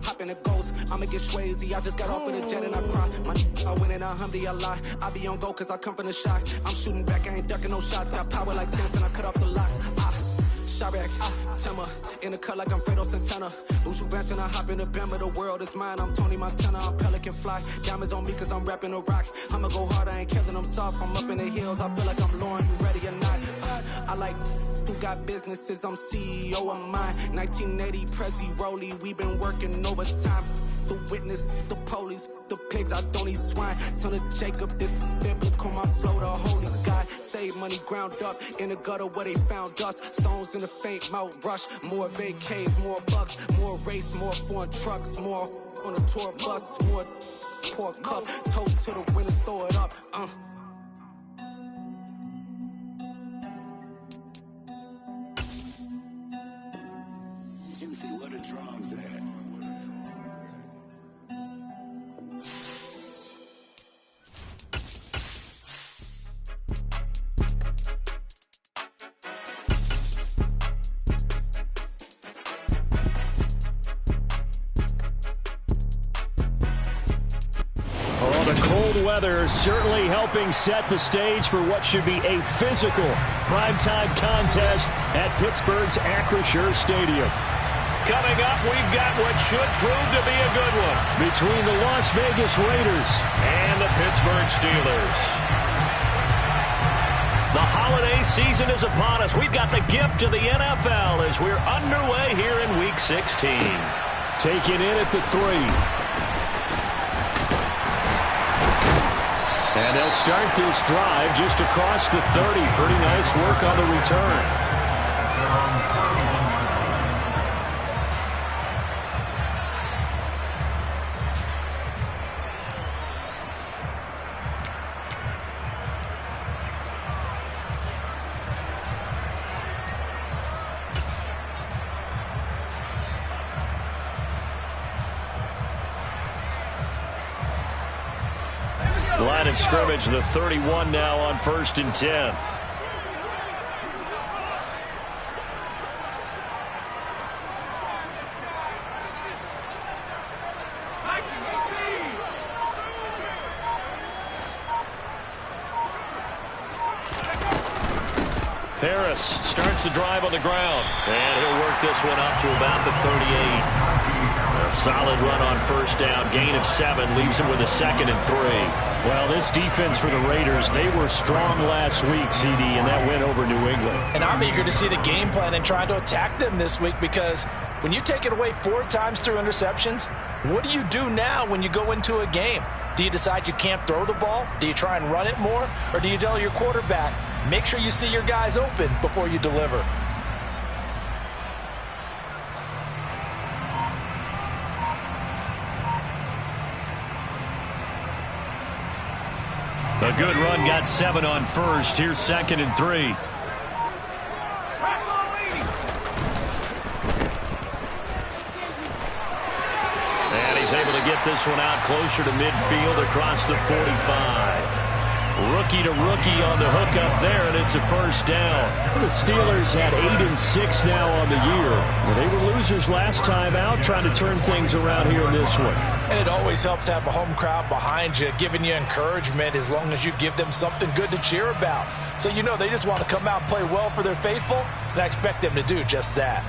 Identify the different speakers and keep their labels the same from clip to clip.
Speaker 1: hop in the ghost. I'ma get Swayze. I just got off with a jet and I cry. I win in a Humvee, I lie. I be on go cause I come from the shot. I'm shooting back, I ain't ducking no shots. Got power like Samson, I cut off the locks. Sharek, Timmer, in the cut like I'm Fredo Santana. Uju Banton, I hop in the Bama, the world is mine. I'm Tony Montana, I'm Pelican Fly. Diamonds on me cause I'm rapping a rock. I'ma go hard, I ain't killing them soft. I'm up in the hills, I feel like I'm Lauren, you ready or not? I like who got businesses, I'm CEO of mine. 1980 Prezi Rolly, we been working overtime. The witness, the police, the pigs, I don't eat swine. Son of Jacob, this biblical, my flow, the holy God. Save money ground up in the gutter where they found us. Stones in the faint mouth rush. More vacays, more bucks, more race, more foreign trucks, more on a tour bus, more pork cup. Toast to the winners, throw it up.
Speaker 2: Juicy, what a drums at.
Speaker 3: Weather certainly helping set the stage for what should be a physical primetime contest at Pittsburgh's Acrisure Stadium.
Speaker 4: Coming up, we've got what should prove to be a good one
Speaker 3: between the Las Vegas Raiders
Speaker 4: and the Pittsburgh Steelers. The holiday season is upon us. We've got the gift of the NFL as we're underway here in Week 16.
Speaker 3: Taking in at the 3. And they'll start this drive just across the 30. Pretty nice work on the return.
Speaker 4: Line of scrimmage, the 31 now on 1st and 10. Harris starts the drive on the ground, and he'll work this one up to about the 38. A solid run on 1st down, gain of 7, leaves him with a 2nd and 3.
Speaker 3: Well, this defense for the Raiders, they were strong last week, CD, and that went over New England.
Speaker 5: And I'm eager to see the game plan and trying to attack them this week because when you take it away 4 times through interceptions, what do you do now when you go into a game? Do you decide you can't throw the ball? Do you try and run it more? Or do you tell your quarterback, make sure you see your guys open before you deliver?
Speaker 4: A good run, got 7 on 1st. Here's 2nd and 3. And he's able to get this one out closer to midfield across the 45. Rookie to rookie on the hook up there, and it's a 1st down.
Speaker 3: The Steelers had 8 and 6 now on the year. They were losers last time out, trying to turn things around here in this one.
Speaker 5: And it always helps to have a home crowd behind you, giving you encouragement as long as you give them something good to cheer about. So you know they just want to come out and play well for their faithful, and I expect them to do just that.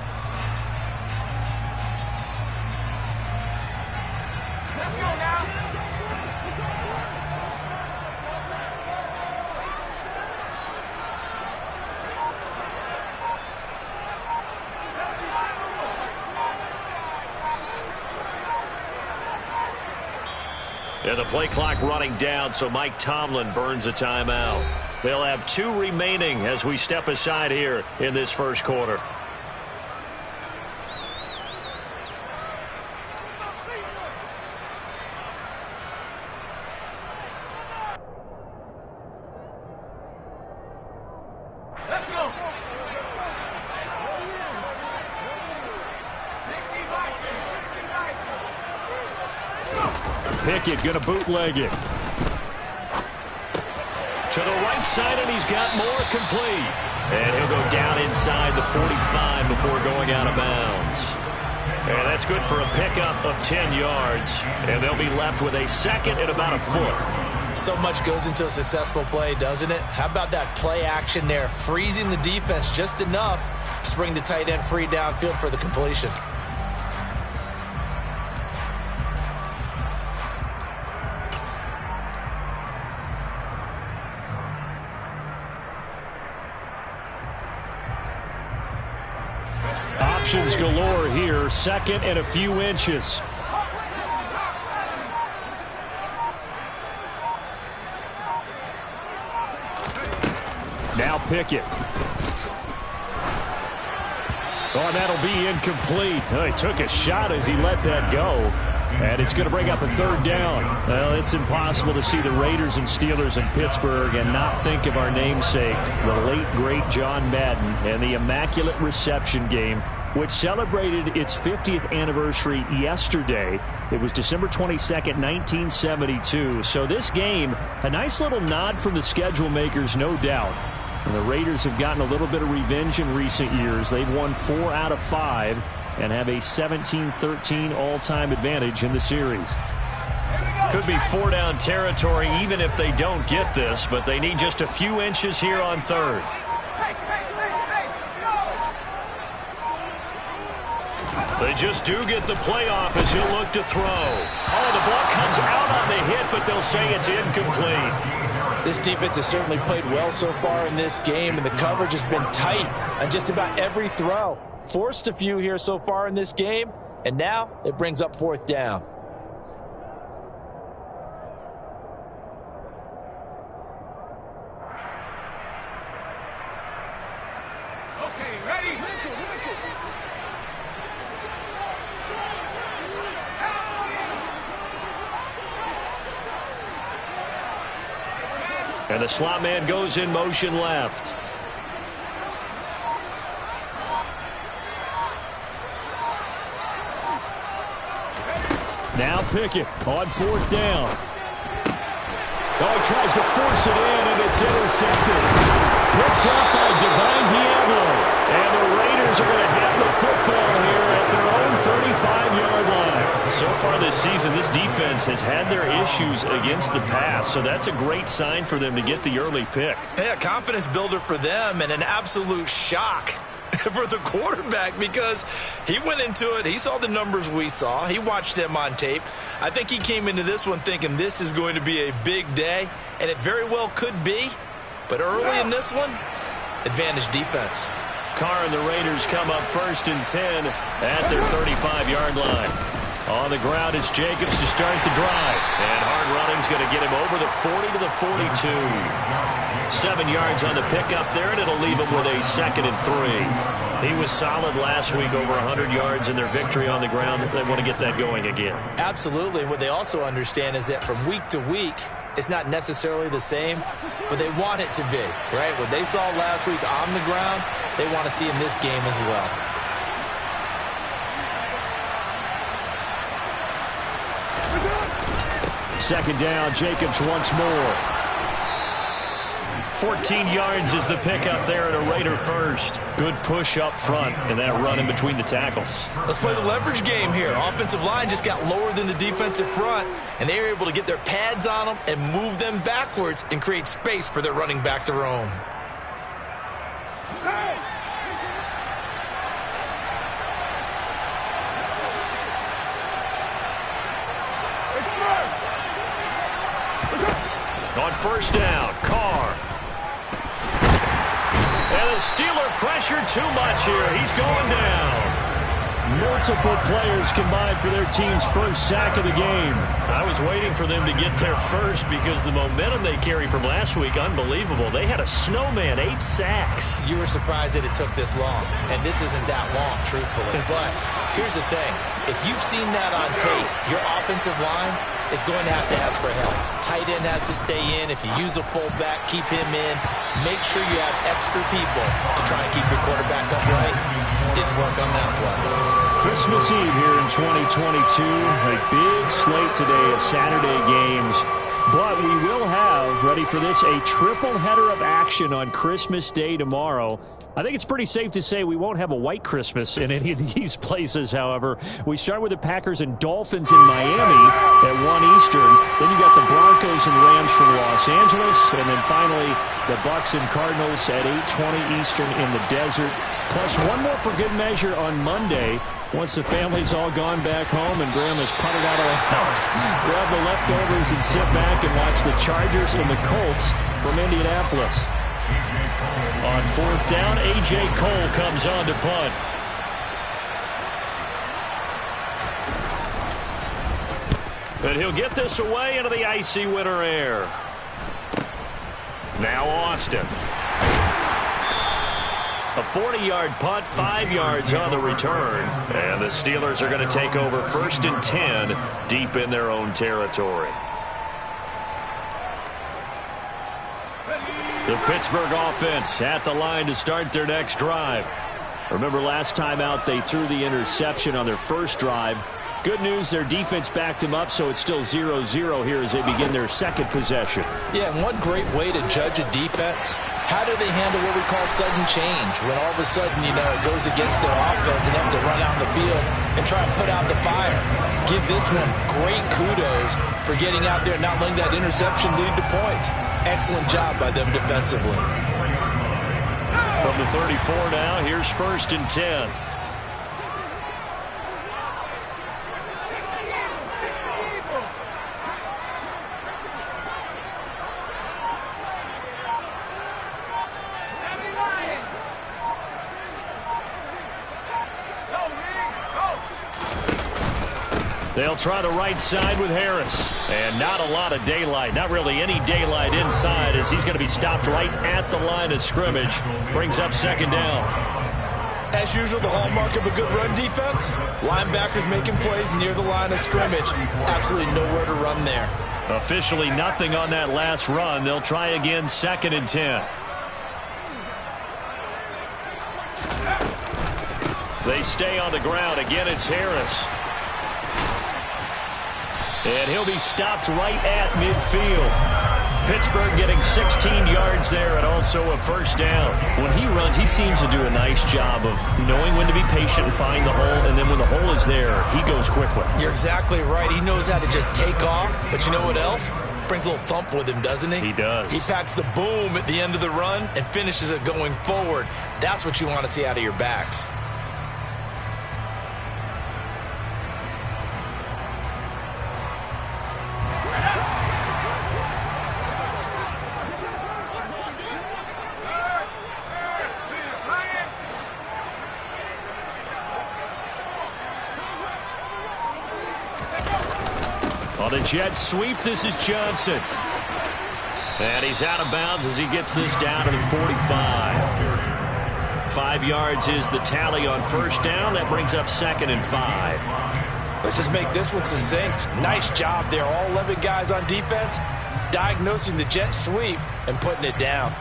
Speaker 5: Let's go now.
Speaker 4: And the play clock running down, so Mike Tomlin burns a timeout. They'll have 2 remaining as we step aside here in this 1st quarter.
Speaker 5: Let's go.
Speaker 3: Pickett going to bootleg it.
Speaker 4: To the right side, and he's got more complete. And he'll go down inside the 45 before going out of bounds. And that's good for a pickup of 10 yards. And they'll be left with a second and about a foot.
Speaker 5: So much goes into a successful play, doesn't it? How about that play action there, freezing the defense just enough to bring the tight end free downfield for the completion.
Speaker 3: Options galore here. Second and a few inches. Now Pickett. Oh, that'll be incomplete. Oh, he took a shot as he let that go. And it's going to bring up a third down. Well, it's impossible to see the Raiders and Steelers in Pittsburgh and not think of our namesake, the late, great John Madden, and the Immaculate Reception game, which celebrated its 50th anniversary yesterday. It was December 22nd, 1972. So this game, a nice little nod from the schedule makers, no doubt. And the Raiders have gotten a little bit of revenge in recent years. They've won 4 out of 5 and have a 17-13 all-time advantage in the series.
Speaker 4: Could be 4-down territory even if they don't get this, but they need just a few inches here on third. They just do get the playoff as he'll look to throw. Oh, the ball comes out on the hit, but they'll say it's incomplete.
Speaker 5: This defense has certainly played well so far in this game, and the coverage has been tight on just about every throw. Forced a few here so far in this game, and now it brings up fourth down.
Speaker 1: Okay, ready?
Speaker 4: And the slot man goes in motion left.
Speaker 3: Now Pickett on fourth down. Oh, he tries to force it in, and it's intercepted. Picked up by Divine Diablo. And the Raiders are going to have the football here at their own 35-yard line.
Speaker 4: So far this season, this defense has had their issues against the pass, so that's a great sign for them to get the early pick.
Speaker 5: Yeah, confidence builder for them and an absolute shock for the quarterback because he went into it. He saw the numbers we saw. He watched them on tape. I think he came into this one thinking this is going to be a big day, and it very well could be. But early in this one, advantage defense.
Speaker 4: Carr and the Raiders come up first and 10 at their 35-yard line. On the ground, it's Jacobs to start the drive. And hard running's going to get him over the 40 to the 42. 7 yards on the pickup there, and it'll leave him with a second and 3. He was solid last week, over 100 yards in their victory on the ground. They want to get that going again.
Speaker 5: Absolutely. And what they also understand is that from week to week, it's not necessarily the same, but they want it to be, right? What they saw last week on the ground, they want to see in this game as well.
Speaker 3: Second down, Jacobs once more.
Speaker 4: 14 yards is the pickup there at a Raider first. Good push up front and that run in between the tackles.
Speaker 5: Let's play the leverage game here. Offensive line just got lower than the defensive front, and they were able to get their pads on them and move them backwards and create space for their running back to roam.
Speaker 4: On first down, Carr. And the Steeler pressure too much here. He's going down.
Speaker 3: Multiple players combined for their team's first sack of the game.
Speaker 4: I was waiting for them to get there first because the momentum they carry from last week, unbelievable. They had a snowman, 8 sacks.
Speaker 5: You were surprised that it took this long, and this isn't that long, truthfully. But here's the thing. If you've seen that on tape, your offensive line is going to have to ask for help. Tight end has to stay in. If you use a fullback, keep him in. Make sure you have extra people to try and keep your quarterback upright. Didn't work on that play.
Speaker 3: Christmas Eve here in 2022. A big slate today of Saturday games. But we will have, ready for this, a triple header of action on Christmas Day tomorrow. I think it's pretty safe to say we won't have a white Christmas in any of these places, however. We start with the Packers and Dolphins in Miami at 1 Eastern. Then you got the Broncos and Rams from Los Angeles. And then finally, the Bucs and Cardinals at 8:20 Eastern in the desert. Plus one more for good measure on Monday. Once the family's all gone back home and Grandma's putted out of the house, grab the leftovers and sit back and watch the Chargers and the Colts from Indianapolis.
Speaker 4: On 4th down, A.J. Cole comes on to punt. And he'll get this away into the icy winter air. Now Austin. A 40-yard punt, 5 yards on the return. And the Steelers are going to take over 1st and 10 deep in their own territory. The Pittsburgh offense at the line to start their next drive. Remember last time out they threw the interception on their first drive. Good news, their defense backed them up, so it's still 0-0 here as they begin their second possession. Yeah, and one great way to judge a defense, how do they handle what we call sudden change? When all of a sudden, you know, it goes against their offense and they have to run out in the field and try and put out the fire. Give this one great kudos for getting out there and not letting that interception lead to points. Excellent job by them defensively. From the 34 now, here's 1st and 10. They'll try the right side with Harris. And not a lot of daylight. Not really any daylight inside as he's going to be stopped right at the line of scrimmage. Brings up 2nd down. As usual, the hallmark of a good run defense. Linebackers making plays near the line of scrimmage. Absolutely nowhere to run there. Officially nothing on that last run. They'll try again 2nd and 10. They stay on the ground. Again, it's Harris. And he'll be stopped right at midfield. Pittsburgh getting 16 yards there and also a 1st down. When he runs, he seems to do a nice job of knowing when to be patient and find the hole, and then when the hole is there, he goes quickly. You're exactly right. He knows how to just take off, but you know what else? Brings a little thump with him, doesn't he? He does. He packs the boom at the end of the run and finishes it going forward. That's what you want to see out of your backs. On a jet sweep, this is Johnson. And he's out of bounds as he gets this down to the 45. 5 yards is the tally on 1st down. That brings up 2nd and 5. Let's just make this one succinct. Nice job there. All 11 guys on defense diagnosing the jet sweep and putting it down.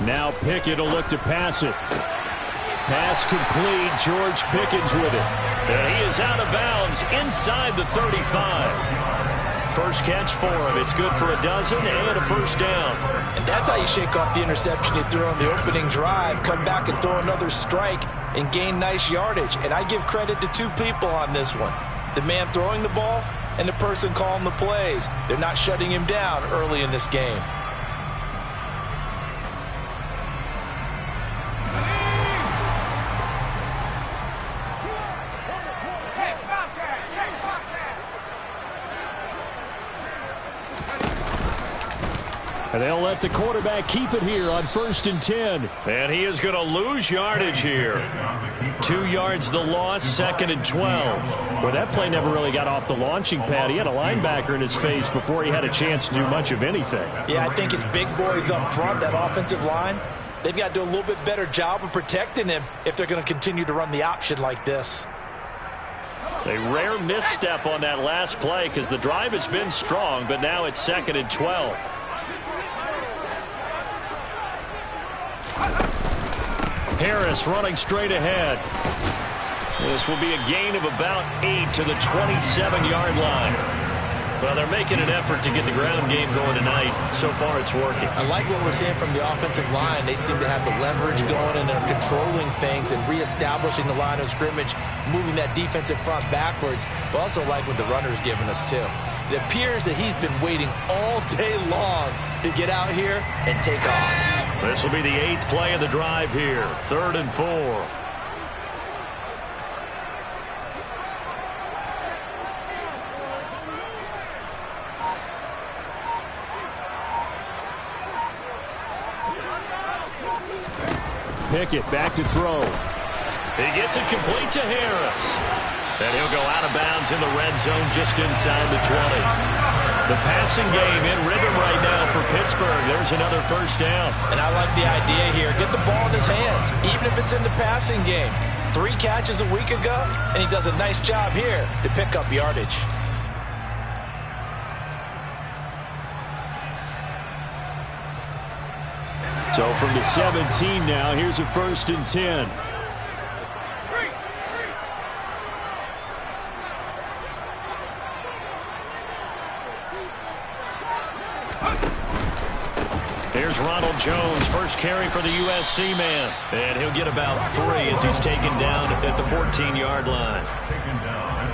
Speaker 4: Now Pickett will look to pass it. Pass complete. George Pickens with it. And he is out of bounds inside the 35. First catch for him. It's good for a dozen and a 1st down. And that's how you shake off the interception you threw on the opening drive. Come back and throw another strike and gain nice yardage. And I give credit to 2 people on this one. The man throwing the ball and the person calling the plays. They're not shutting him down early in this game. And they'll let the quarterback keep it here on 1st and 10. And he is going to lose yardage here. 2 yards the loss, 2nd and 12. Well, that play never really got off the launching pad. He had a linebacker in his face before he had a chance to do much of anything. Yeah, I think his big boys up front, that offensive line,
Speaker 5: they've got to do a little bit better job of protecting him if they're going to continue to run the option like this.
Speaker 4: A rare misstep on that last play because the drive has been strong, but now it's 2nd and 12. Harris running straight ahead. This will be a gain of about 8 to the 27-yard line. Well, they're making an effort to get the ground game going tonight. So far, it's working.
Speaker 5: I like what we're seeing from the offensive line. They seem to have the leverage going, and they're controlling things and reestablishing the line of scrimmage, moving that defensive front backwards, but also like what the runner's giving us, too. It appears that he's been waiting all day long to get out here and take off.
Speaker 4: This will be the 8th play of the drive here. 3rd and 4.
Speaker 3: Pickett back to throw.
Speaker 4: He gets it complete to Harris. And he'll go out of bounds in the red zone just inside the 20. The passing game in rhythm right now for Pittsburgh. There's another first down.
Speaker 5: And I like the idea here. Get the ball in his hands, even if it's in the passing game. 3 catches a week ago, and he does a nice job here to pick up yardage.
Speaker 3: So from the 17 now, here's a 1st and 10.
Speaker 4: Here's Ronald Jones, first carry for the USC man. And he'll get about 3 as he's taken down at the 14-yard line.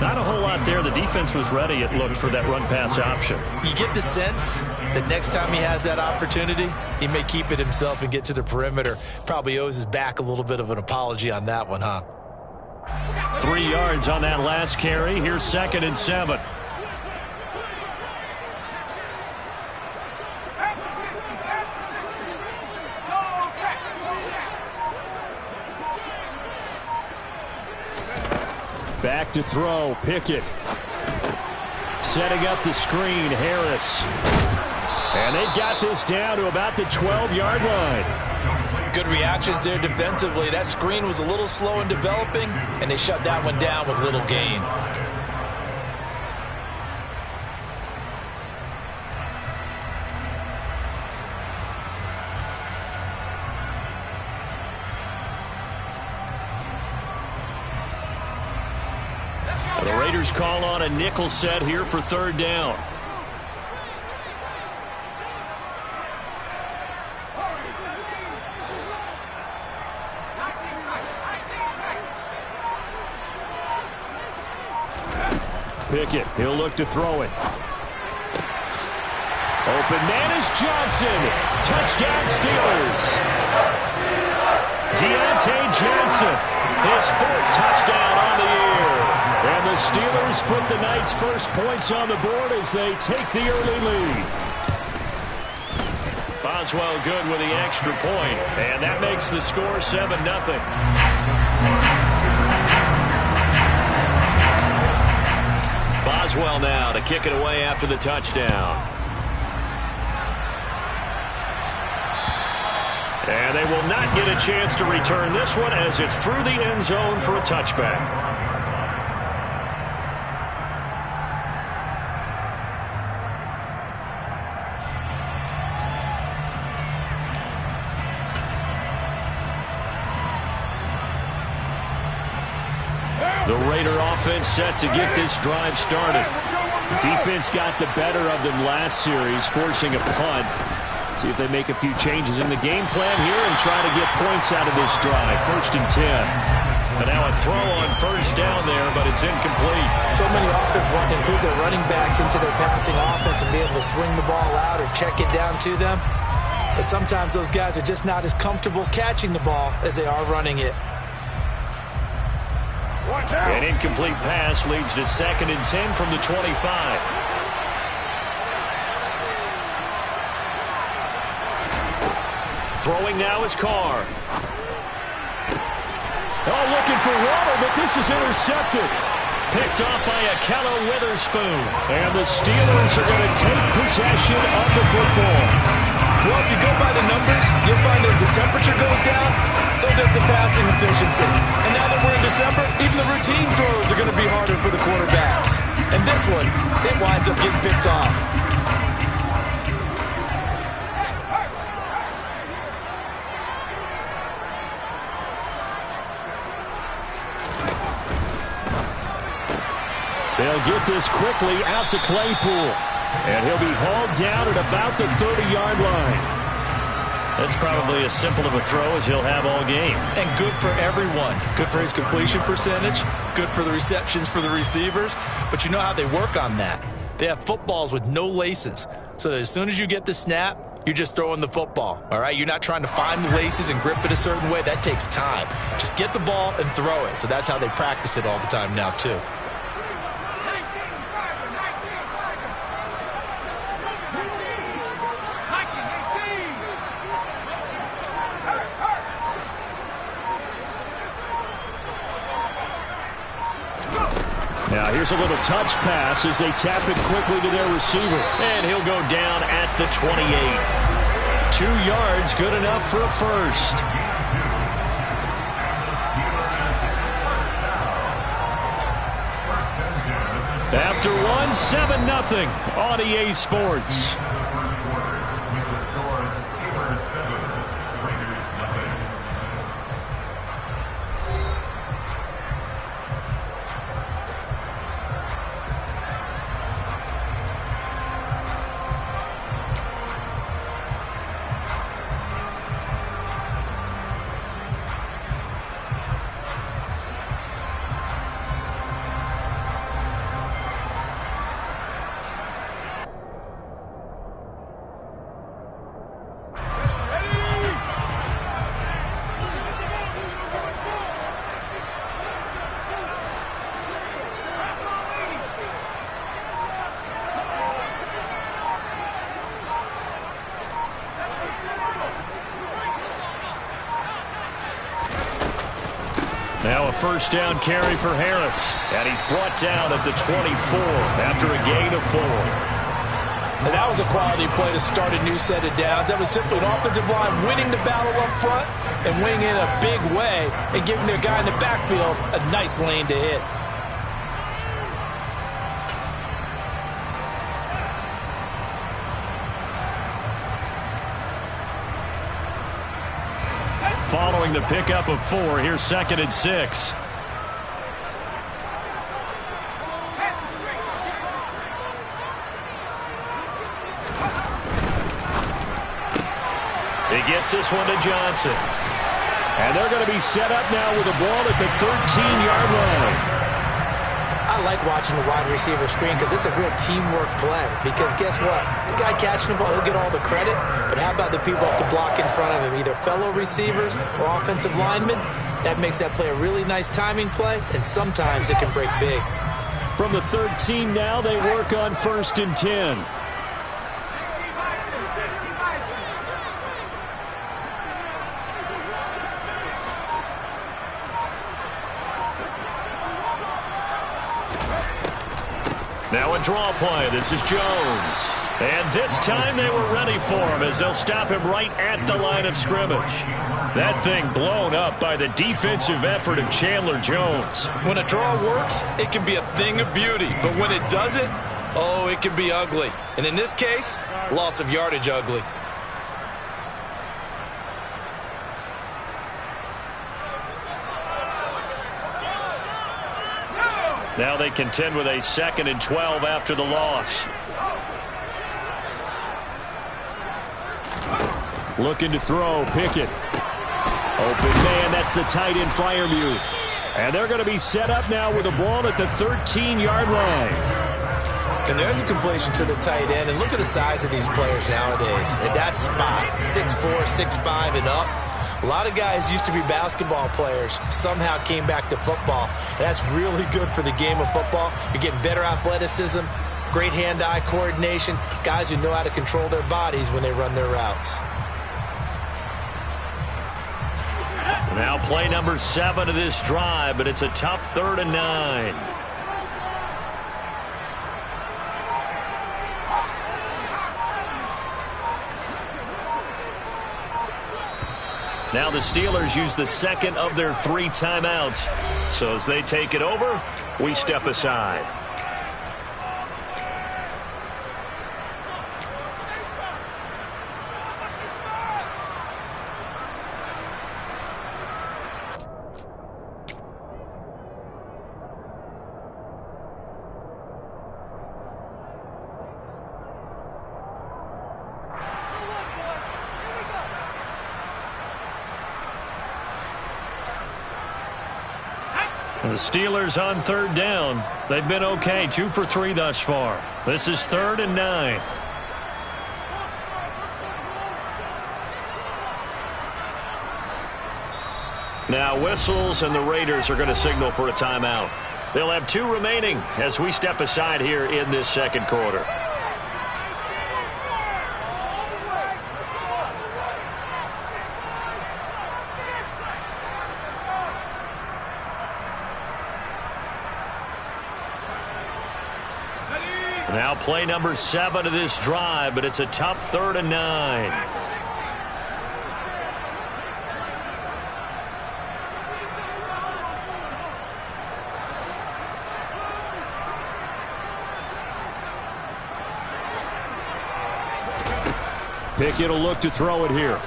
Speaker 4: Not a whole lot there. The defense was ready, it looked, for that run-pass option.
Speaker 5: You get the sense that next time he has that opportunity, he may keep it himself and get to the perimeter. Probably owes his back a little bit of an apology on that one, huh?
Speaker 4: 3 yards on that last carry. Here's 2nd and 7.
Speaker 3: Back to throw. Pickett. Setting up the screen. Harris. And they've got this down to about the 12-yard line.
Speaker 5: Good reactions there defensively. That screen was a little slow in developing, and they shut that one down with little gain.
Speaker 4: The Raiders call on a nickel set here for 3rd down.
Speaker 3: Pickett, he'll look to throw it. Open man is Johnson. Touchdown Steelers. Deontay Johnson, his 4th touchdown on the year. And the Steelers put the night's first points on the board as they take the early lead.
Speaker 4: Boswell good with the extra point, and that makes the score 7-0. Boswell now to kick it away after the touchdown. And they will not get a chance to return this one as it's through the end zone for a touchback. The Raider offense set to get this drive started.
Speaker 3: The defense got the better of them last series, forcing a punt. See if they make a few changes in the game plan here and try to get points out of this drive. 1st and 10.
Speaker 4: And now a throw on 1st down there, but it's incomplete.
Speaker 5: So many offenses want to include their running backs into their passing offense and be able to swing the ball out or check it down to them. But sometimes those guys are just not as comfortable catching the ball as they are running it.
Speaker 4: An incomplete pass leads to 2nd and 10 from the 25. Throwing now is Carr.
Speaker 3: Oh, looking for Waddle, but this is intercepted.
Speaker 4: Picked off by Akello Witherspoon.
Speaker 3: And the Steelers are going to take possession of the football.
Speaker 5: Well, if you go by the numbers, you'll find as the temperature goes down, so does the passing efficiency. And now that we're in December, even the routine throws are going to be harder for the quarterbacks. And this one, it winds up getting picked off.
Speaker 3: They'll get this quickly out to Claypool. And he'll be hauled down at about the 30-yard line.
Speaker 4: That's probably as simple of a throw as he'll have all game.
Speaker 5: And good for everyone. Good for his completion percentage. Good for the receptions for the receivers. But you know how they work on that. They have footballs with no laces. So that as soon as you get the snap, you're just throwing the football. All right? You're not trying to find the laces and grip it a certain way. That takes time. Just get the ball and throw it. So that's how they practice it all the time now, too.
Speaker 3: Now here's a little touch pass as they tap it quickly to their receiver.
Speaker 4: And he'll go down at the 28. 2 yards, good enough for a first. After one, 7-0 on EA Sports. Now a first down carry for Harris. And he's brought down at the 24 after a gain of 4.
Speaker 5: And that was a quality play to start a new set of downs. That was simply an offensive line winning the battle up front and winning in a big way and giving their guy in the backfield a nice lane to hit.
Speaker 4: Following the pickup of 4, here's 2nd and 6. He gets this one to Johnson.
Speaker 3: And they're going to be set up now with the ball at the 13-yard line.
Speaker 5: I like watching the wide receiver screen because it's a real teamwork play. Because guess what? The guy catching the ball, he'll get all the credit. But how about the people off the block in front of him, either fellow receivers or offensive linemen? That makes that play a really nice timing play, and sometimes it can break big.
Speaker 3: From the 13 now, they work on 1st and 10.
Speaker 4: Now a draw play. This is Jones. And this time they were ready for him as they'll stop him right at the line of scrimmage. That thing blown up by the defensive effort of Chandler Jones.
Speaker 5: When a draw works, it can be a thing of beauty. But when it doesn't, oh, it can be ugly. And in this case, loss of yardage ugly.
Speaker 4: Now they contend with a 2nd and 12 after the loss.
Speaker 3: Looking to throw, Pickett. Open man, that's the tight end Freiermuth. And they're going to be set up now with the ball at the 13-yard line.
Speaker 5: And there's a completion to the tight end. And look at the size of these players nowadays. At that spot, 6'4", 6'5", and up. A lot of guys used to be basketball players, somehow came back to football. And that's really good for the game of football. You're getting better athleticism, great hand-eye coordination, guys who know how to control their bodies when they run their routes.
Speaker 4: Now play number 7 of this drive, but it's a tough 3rd and 9. Now the Steelers use the second of their 3 timeouts. So as they take it over, we step aside. The Steelers on 3rd down. They've been okay, 2 for 3 thus far. This is 3rd and 9. Now whistles, and the Raiders are going to signal for a timeout. They'll have 2 remaining as we step aside here in this second quarter. Now play number 7 of this drive, but it's a tough 3rd and 9.
Speaker 3: Pickett will look to throw it here.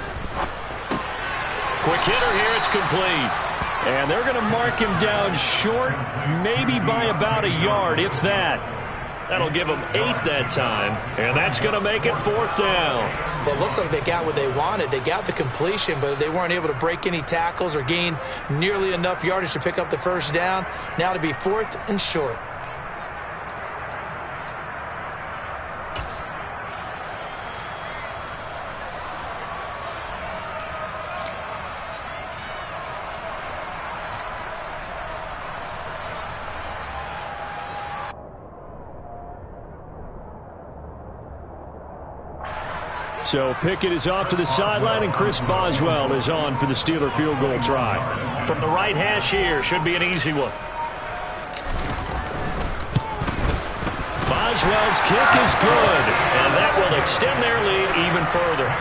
Speaker 4: Quick hitter here, it's complete.
Speaker 3: And they're going to mark him down short, maybe by about a yard, if that. That'll give them 8 that time, and that's going to make it 4th down.
Speaker 5: Well, it looks like they got what they wanted. They got the completion, but they weren't able to break any tackles or gain nearly enough yardage to pick up the 1st down. Now to be 4th and short.
Speaker 3: So Pickett is off to the sideline, and Chris Boswell is on for the Steeler field goal try.
Speaker 4: From the right hash here, should be an easy one. Boswell's kick is good, and that will extend their lead even further.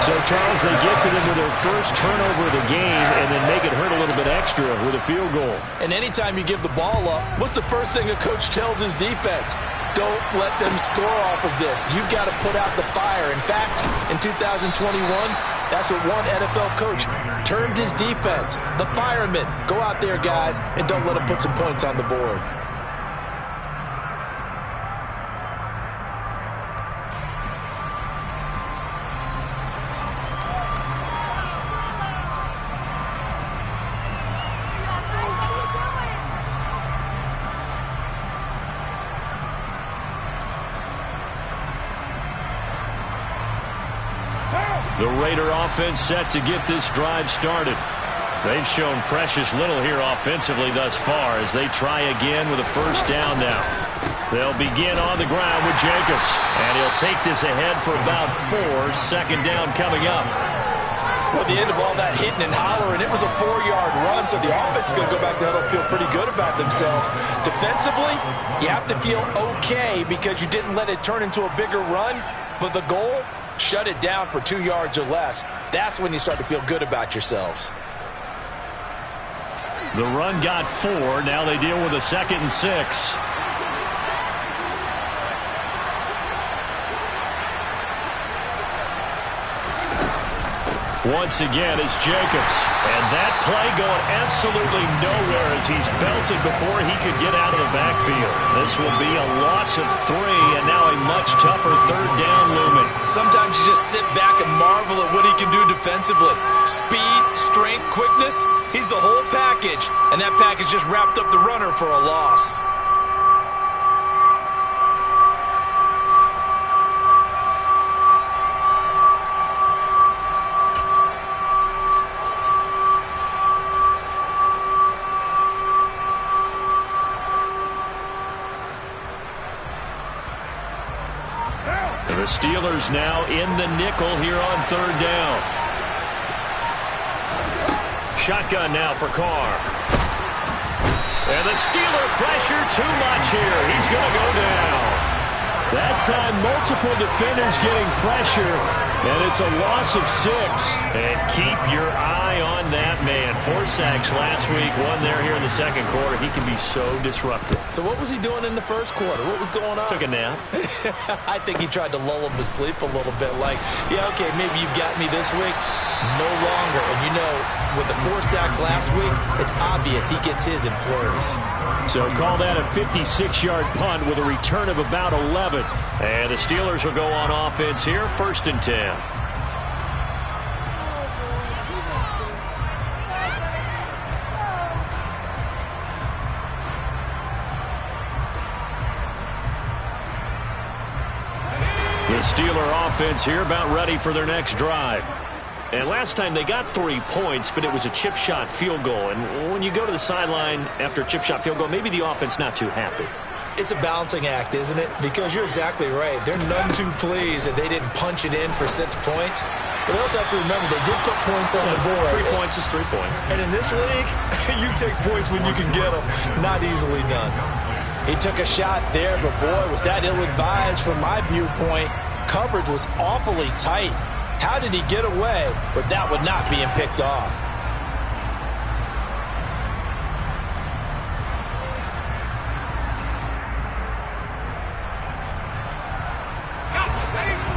Speaker 3: So, Charles, they get to them with their first turnover of the game and then make it hurt a little bit extra with a field goal.
Speaker 5: And anytime you give the ball up, what's the first thing a coach tells his defense? Don't let them score off of this. You've got to put out the fire. In fact, in 2021, that's what one NFL coach termed his defense, the firemen. Go out there, guys, and don't let them put some points on the board.
Speaker 3: The Raider offense set to get this drive started. They've shown precious little here offensively thus far as they try again with a 1st down now. They'll begin on the ground with Jacobs, and he'll take this ahead for about 4. 2nd down coming up.
Speaker 5: Well, at the end of all that hitting and hollering, it was a 4-yard run, so the offense is going to go back there and feel pretty good about themselves. Defensively, you have to feel okay because you didn't let it turn into a bigger run, but the goal, shut it down for 2 yards or less. That's when you start to feel good about yourselves.
Speaker 3: The run got 4. Now they deal with a 2nd and 6. Once again, it's Jacobs. And that play going absolutely nowhere as he's belted before he could get out of the backfield. This will be a loss of 3, and now a much tougher 3rd down looming.
Speaker 5: Sometimes you just sit back and marvel at what he can do defensively. Speed, strength, quickness, he's the whole package. And that package just wrapped up the runner for a loss.
Speaker 3: The Steelers now in the nickel here on 3rd down. Shotgun now for Carr. And the Steeler pressure too much here. He's going to go down. That time, multiple defenders getting pressure. And it's a loss of 6.
Speaker 4: And keep your eye on that man. 4 sacks last week, 1 there here in the second quarter. He can be so disruptive.
Speaker 5: So what was he doing in the first quarter? What was going on?
Speaker 4: Took a nap.
Speaker 5: I think he tried to lull him to sleep a little bit. Like, yeah, okay, maybe you've got me this week. No longer. And you know, with the 4 sacks last week, it's obvious he gets his in flurries.
Speaker 3: So call that a 56-yard punt with a return of about 11.
Speaker 4: And the Steelers will go on offense here, 1st and 10. The Steeler offense here about ready for their next drive. And last time they got 3 points, but it was a chip shot field goal. And when you go to the sideline after a chip shot field goal, maybe the offense not too happy.
Speaker 5: It's a balancing act, isn't it? Because you're exactly right. They're none too pleased that they didn't punch it in for 6 points. But they also have to remember they did put points on the board.
Speaker 4: 3 points is 3 points.
Speaker 5: And in this league, you take points when you can get them. Not easily done. He took a shot there, but boy, was that ill-advised from my viewpoint. Coverage was awfully tight. How did he get away with that one not being picked off?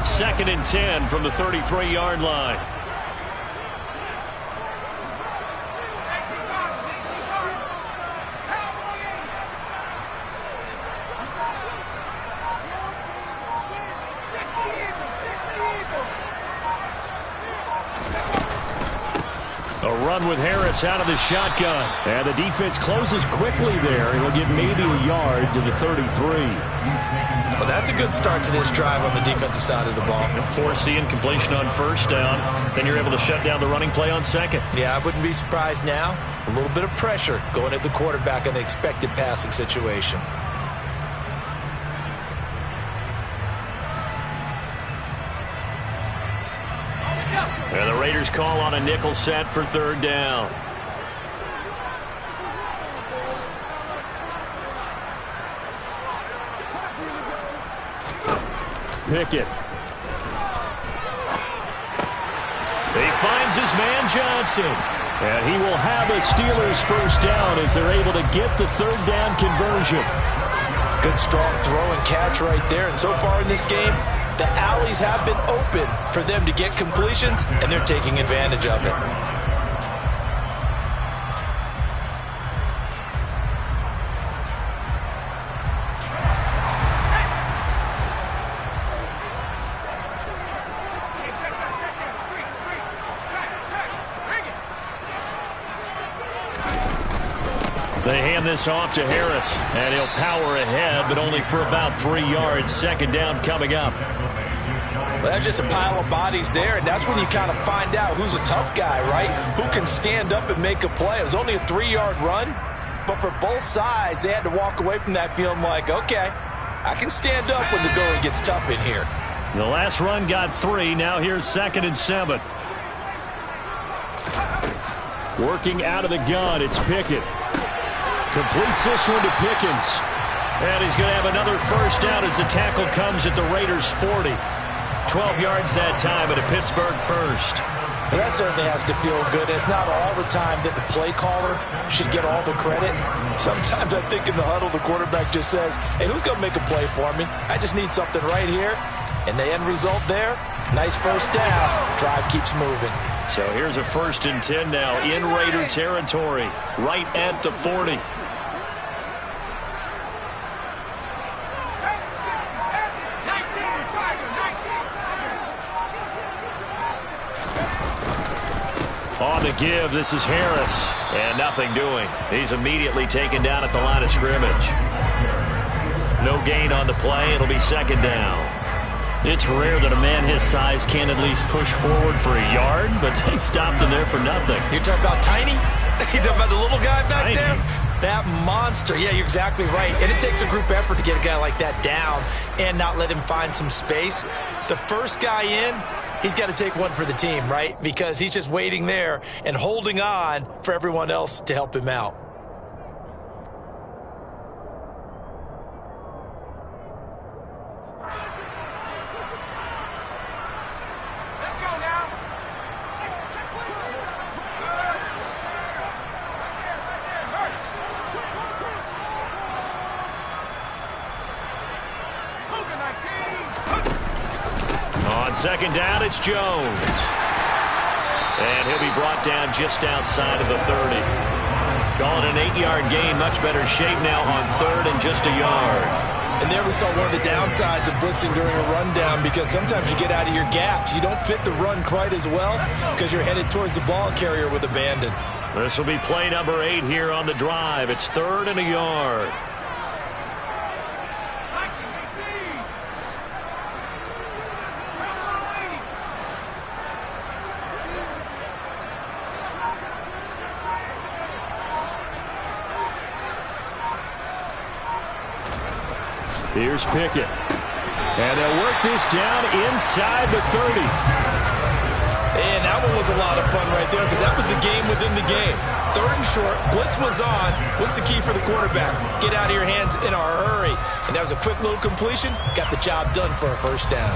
Speaker 4: Second and 10 from the 33-yard line. A run with Harris out of the shotgun.
Speaker 3: And the defense closes quickly there. He'll get maybe a yard to the 33.
Speaker 5: Well, that's a good start to this drive on the defensive side of the ball.
Speaker 4: Force the incompletion on 1st down. Then you're able to shut down the running play on 2nd.
Speaker 5: Yeah, I wouldn't be surprised now. A little bit of pressure going at the quarterback in the expected passing situation.
Speaker 4: And the Raiders call on a nickel set for 3rd down.
Speaker 3: Pickett.
Speaker 4: He finds his man Johnson.
Speaker 3: And he will have a Steelers 1st down as they're able to get the 3rd down conversion.
Speaker 5: Good strong throw and catch right there. And so far in this game, the alleys have been open for them to get completions, and they're taking advantage of it.
Speaker 4: They hand this off to Harris, and he'll power ahead, but only for about 3 yards. 2nd down coming up.
Speaker 5: Well, that's just a pile of bodies there, and that's when you kind of find out who's a tough guy, right? Who can stand up and make a play. It was only a 3-yard run, but for both sides, they had to walk away from that feeling like, okay, I can stand up when the going gets tough in here.
Speaker 4: The last run got 3. Now here's 2nd and 7.
Speaker 3: Working out of the gun, it's Pickett. Completes this one to Pickens.
Speaker 4: And he's going to have another 1st down as the tackle comes at the Raiders' 40. 12 yards that time at a Pittsburgh 1st.
Speaker 5: Well, that certainly has to feel good. It's not all the time that the play caller should get all the credit. Sometimes I think in the huddle, the quarterback just says, hey, who's going to make a play for me? I just need something right here. And the end result there, nice 1st down. Drive keeps moving.
Speaker 4: So here's a 1st and 10 now in Raider territory, right at the 40. On the give, this is Harris, and nothing doing. He's immediately taken down at the line of scrimmage. No gain on the play. It'll be 2nd down. It's rare that a man his size can't at least push forward for a yard, but they stopped him there for nothing.
Speaker 5: You're talking about tiny? You're talking about the little guy back
Speaker 4: Tiny.
Speaker 5: there? That monster. Yeah, you're exactly right. And it takes a group effort to get a guy like that down and not let him find some space. The first guy in, he's got to take one for the team, right? Because he's just waiting there and holding on for everyone else to help him out.
Speaker 4: second down, it's Jones. And he'll be brought down just outside of the 30. Calling an 8-yard gain, much better shape now on third and just a yard.
Speaker 5: And there we saw one of the downsides of blitzing during a rundown, because sometimes you get out of your gaps. You don't fit the run quite as well because you're headed towards the ball carrier with abandon.
Speaker 4: This will be play number 8 here on the drive. It's third and a yard.
Speaker 3: Here's Pickett. And they'll work this down inside the 30.
Speaker 5: And that one was a lot of fun right there, because that was the game within the game. Third and short, blitz was on. What's the key for the quarterback? Get out of your hands in a hurry. And that was a quick little completion. Got the job done for a first down.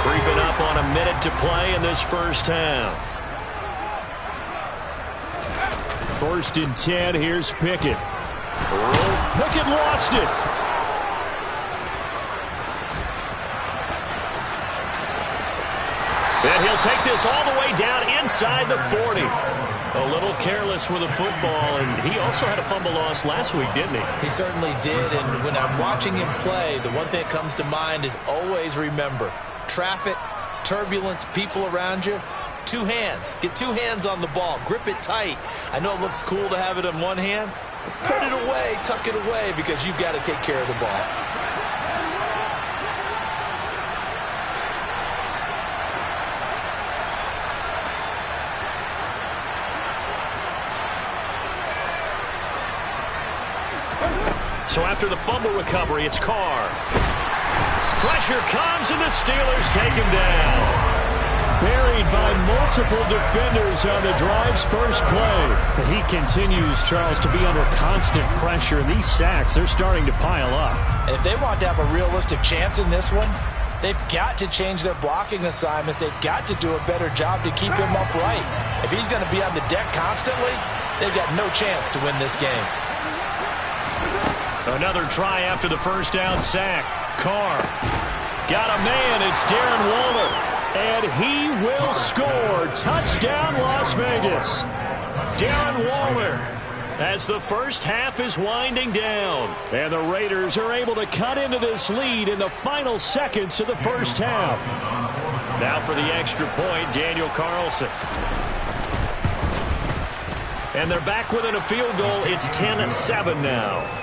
Speaker 4: Creeping up on a minute to play in this first half.
Speaker 3: First and 10, here's Pickett. Pickett lost it.
Speaker 4: And he'll take this all the way down inside the 40. A little careless with the football, and he also had a fumble loss last week, didn't he?
Speaker 5: He certainly did, and when I'm watching him play, the one thing that comes to mind is always remember, traffic, turbulence, people around you, two hands. Get two hands on the ball. Grip it tight. I know it looks cool to have it in one hand, but put it away, tuck it away, because you've got to take care of the ball.
Speaker 4: So after the fumble recovery, it's Carr. Pressure comes, and the Steelers take him down.
Speaker 3: Buried by multiple defenders on the drive's first play. He continues, Charles, to be under constant pressure. And these sacks, they're starting to pile up.
Speaker 5: And if they want to have a realistic chance in this one, they've got to change their blocking assignments. They've got to do a better job to keep him upright. If he's going to be on the deck constantly, they've got no chance to win this game.
Speaker 4: Another try after the first down sack. Carr got a man. It's Darren Waller.
Speaker 3: And he will score. Touchdown, Las Vegas.
Speaker 4: Darren Waller as the first half is winding down.
Speaker 3: And the Raiders are able to cut into this lead in the final seconds of the first half.
Speaker 4: Now for the extra point, Daniel Carlson. And they're back within a field goal. It's 10-7 now.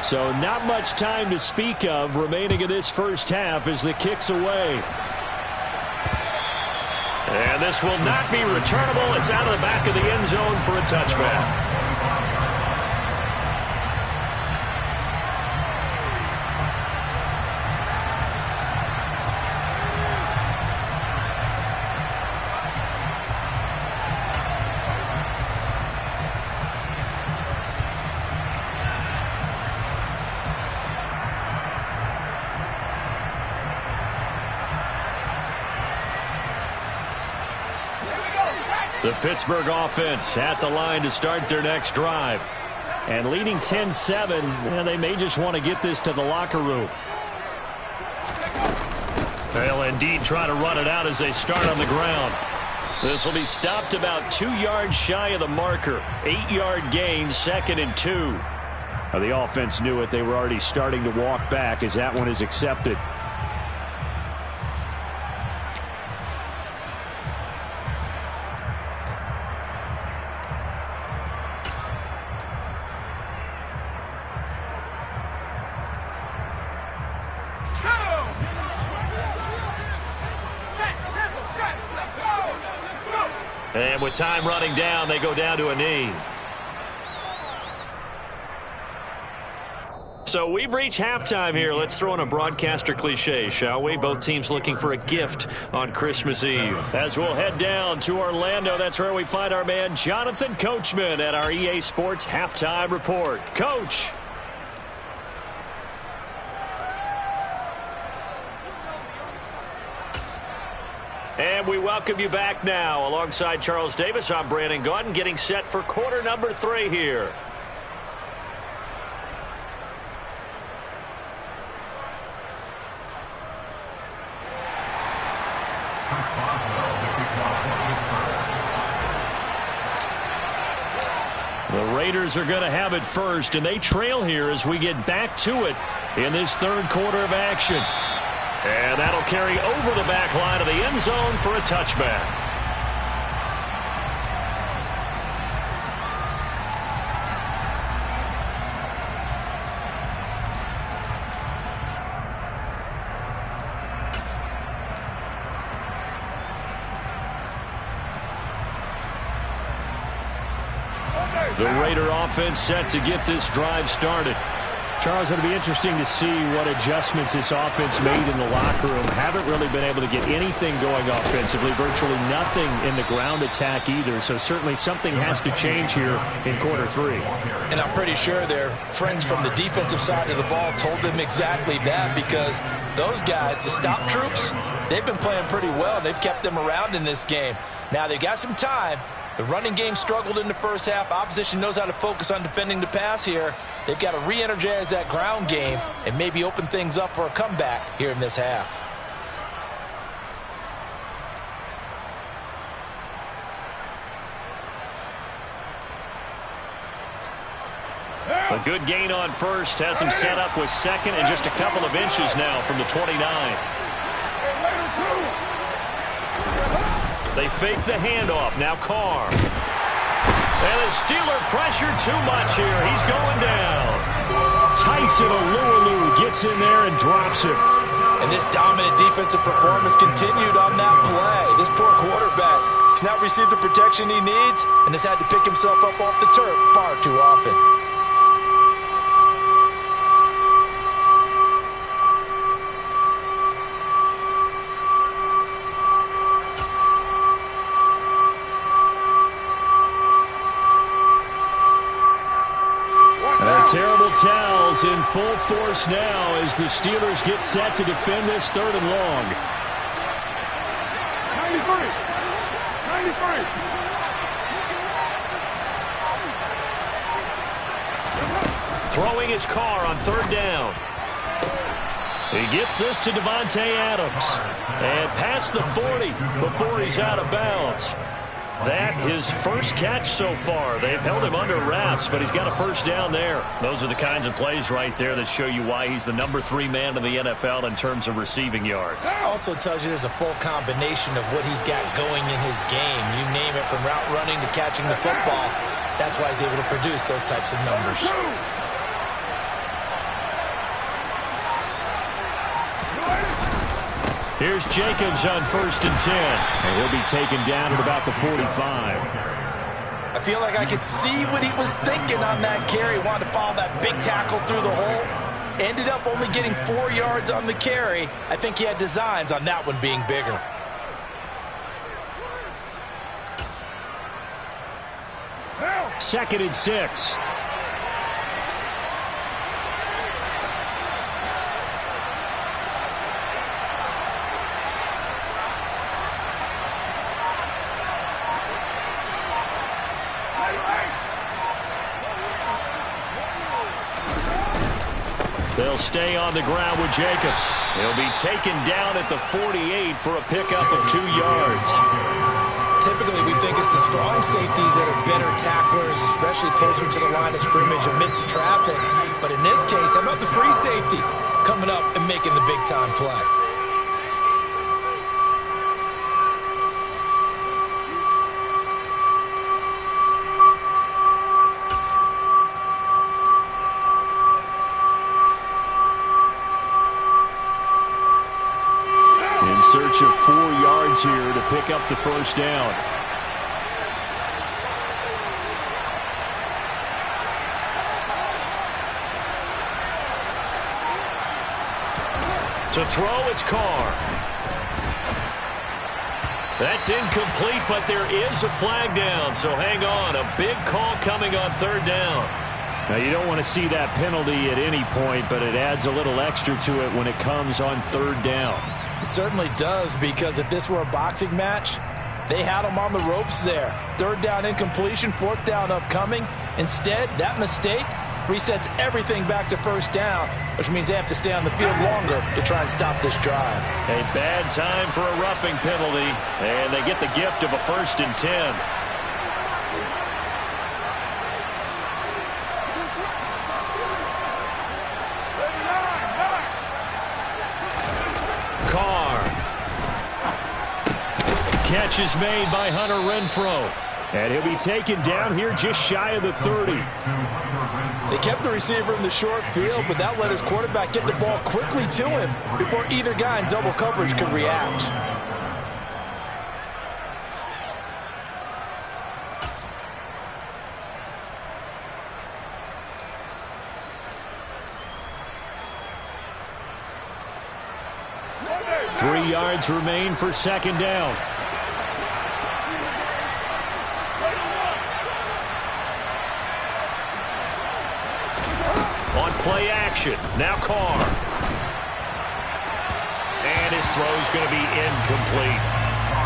Speaker 3: So not much time to speak of remaining in this first half as the kick's away.
Speaker 4: And this will not be returnable. It's out of the back of the end zone for a touchback. The Pittsburgh offense at the line to start their next drive.
Speaker 3: And leading 10-7, they may just want to get this to the locker room.
Speaker 4: They'll indeed try to run it out as they start on the ground. This will be stopped about 2 yards shy of the marker. 8-yard gain, 2nd and 2.
Speaker 3: Now, the offense knew it. They were already starting to walk back as that one is accepted.
Speaker 4: And with time running down, they go down to a knee. So we've reached halftime here. Let's throw in a broadcaster cliche, shall we? Both teams looking for a gift on Christmas Eve. As we'll head down to Orlando, that's where we find our man Jonathan Coachman at our EA Sports Halftime Report. Coach. And we welcome you back now. Alongside Charles Davis, I'm Brandon Gaudin, getting set for quarter number 3 here. The Raiders are going to have it first, and they trail here as we get back to it in this third quarter of action. And that'll carry over the back line of the end zone for a touchback. The Raider offense set to get this drive started.
Speaker 3: Charles, it'll be interesting to see what adjustments this offense made in the locker room. Haven't really been able to get anything going offensively, virtually nothing in the ground attack either. So certainly something has to change here in quarter 3.
Speaker 5: And I'm pretty sure their friends from the defensive side of the ball told them exactly that, because those guys, the stop troops, they've been playing pretty well. They've kept them around in this game. Now they've got some time. The running game struggled in the first half. Opposition knows how to focus on defending the pass here. They've got to re-energize that ground game and maybe open things up for a comeback here in this half.
Speaker 4: A good gain on first has him set up with second and just a couple of inches now from the 29. They fake the handoff. Now Carr. And the Steeler pressure too much here. He's going down.
Speaker 3: Tyson Alualu gets in there and drops him.
Speaker 5: And this dominant defensive performance continued on that play. This poor quarterback has not received the protection he needs and has had to pick himself up off the turf far too often.
Speaker 3: Terrible towels in full force now as the Steelers get set to defend this third and long.
Speaker 2: 93.
Speaker 4: Throwing his car on third down. He gets this to Devontae Adams. And past the 40 before he's out of bounds. That his first catch so far. They've held him under wraps, but he's got a first down there. Those are the kinds of plays right there that show you why he's the number 3 man in the NFL in terms of receiving yards.
Speaker 5: Also tells you there's a full combination of what he's got going in his game. You name it, from route running to catching the football. That's why he's able to produce those types of numbers.
Speaker 3: Here's Jacobs on 1st and 10. And he'll be taken down at about the 45.
Speaker 5: I feel like I could see what he was thinking on that carry. Wanted to follow that big tackle through the hole. Ended up only getting 4 yards on the carry. I think he had designs on that one being bigger.
Speaker 3: Second and 6.
Speaker 4: They'll stay on the ground with Jacobs. He'll be taken down at the 48 for a pickup of 2 yards.
Speaker 5: Typically, we think it's the strong safeties that are better tacklers, especially closer to the line of scrimmage amidst traffic. But in this case, how about the free safety coming up and making the big-time play?
Speaker 3: Search of 4 yards here to pick up the first down.
Speaker 4: To throw, it's Carr. That's incomplete, but there is a flag down, so hang on. A big call coming on third down.
Speaker 3: Now, you don't want to see that penalty at any point, but it adds a little extra to it when it comes on third down.
Speaker 5: It certainly does, because if this were a boxing match, they had him on the ropes there. Third down incompletion, fourth down upcoming. Instead, that mistake resets everything back to first down, which means they have to stay on the field longer to try and stop this drive.
Speaker 4: A bad time for a roughing penalty, and they get the gift of a 1st and 10. Catch is made by Hunter Renfrow.
Speaker 3: And he'll be taken down here just shy of the 30.
Speaker 5: They kept the receiver in the short field, but that let his quarterback get the ball quickly to him before either guy in double coverage could react.
Speaker 3: Three yards remain for second down.
Speaker 4: On play action, now Carr. And his throw's going to be incomplete.